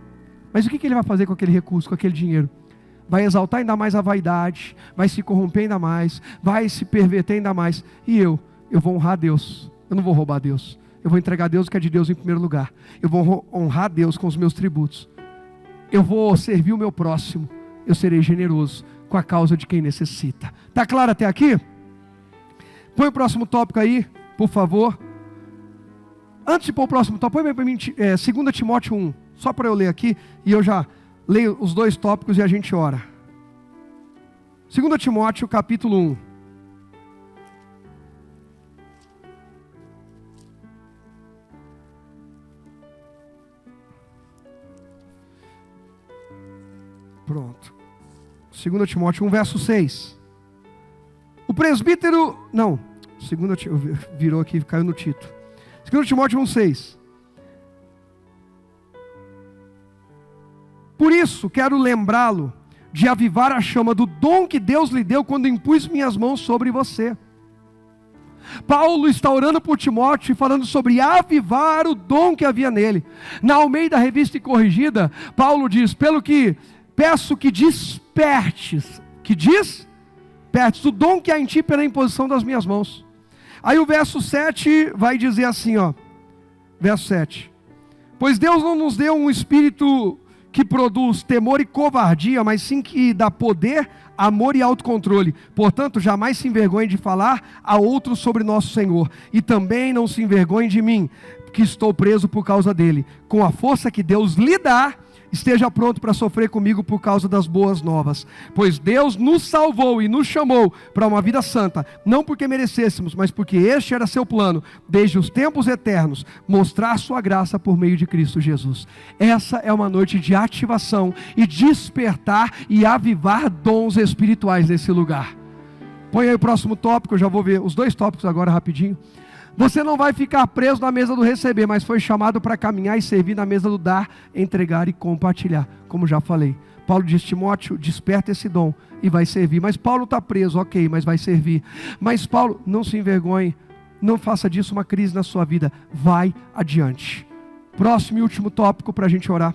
Mas o que ele vai fazer com aquele recurso, com aquele dinheiro? Vai exaltar ainda mais a vaidade, vai se corromper ainda mais, vai se perverter ainda mais. E eu vou honrar Deus, eu não vou roubar Deus. Eu vou entregar a Deus o que é de Deus em primeiro lugar. Eu vou honrar Deus com os meus tributos. Eu vou servir o meu próximo. Eu serei generoso com a causa de quem necessita. Está claro até aqui? Põe o próximo tópico aí, por favor. Antes de pôr o próximo tópico, põe para mim 2 Timóteo 1. Só para eu ler aqui e eu já leio os 2 tópicos e a gente ora. 2 Timóteo capítulo 1. Pronto. 2 Timóteo 1, verso 6. O presbítero... Não, virou aqui, caiu no título. 2 Timóteo 1, 6. Por isso, quero lembrá-lo de avivar a chama do dom que Deus lhe deu quando impus minhas mãos sobre você. Paulo está orando por Timóteo e falando sobre avivar o dom que havia nele. Na Almeida Revista e Corrigida, Paulo diz, pelo que peço que despertes o dom que há em ti pela imposição das minhas mãos. Aí o verso 7 vai dizer assim, ó, verso 7. Pois Deus não nos deu um espírito que produz temor e covardia, mas sim que dá poder, amor e autocontrole. Portanto, jamais se envergonhe de falar a outros sobre nosso Senhor. E também não se envergonhe de mim, que estou preso por causa dele. Com a força que Deus lhe dá, esteja pronto para sofrer comigo por causa das boas novas. Pois Deus nos salvou e nos chamou para uma vida santa, não porque merecêssemos, mas porque este era seu plano, desde os tempos eternos, mostrar sua graça por meio de Cristo Jesus. Essa é uma noite de ativação e despertar e avivar dons espirituais nesse lugar. Põe aí o próximo tópico, eu já vou ver os 2 tópicos agora rapidinho. Você não vai ficar preso na mesa do receber, mas foi chamado para caminhar e servir na mesa do dar, entregar e compartilhar, como já falei. Paulo diz, Timóteo, desperta esse dom e vai servir. Mas Paulo está preso, ok, mas vai servir. Mas Paulo, não se envergonhe, não faça disso uma crise na sua vida, vai adiante. Próximo e último tópico para a gente orar.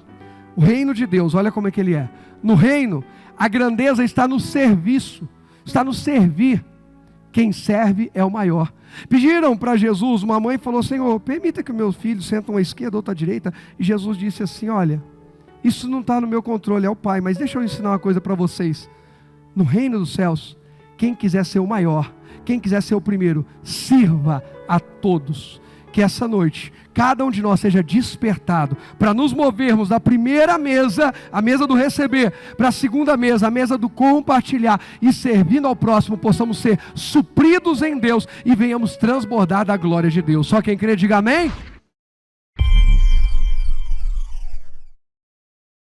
O reino de Deus, olha como é que ele é. No reino, a grandeza está no serviço, está no servir. Quem serve é o maior. Pediram para Jesus, uma mãe falou, Senhor, permita que o meu filho sente uma à esquerda, outra à direita. E Jesus disse assim, olha, isso não está no meu controle, é o Pai, mas deixa eu ensinar uma coisa para vocês. No reino dos céus, quem quiser ser o maior, quem quiser ser o primeiro, sirva a todos. Que essa noite, cada um de nós seja despertado, para nos movermos da primeira mesa, a mesa do receber, para a segunda mesa, a mesa do compartilhar, e servindo ao próximo, possamos ser supridos em Deus, e venhamos transbordar da glória de Deus. Só quem crê, diga amém.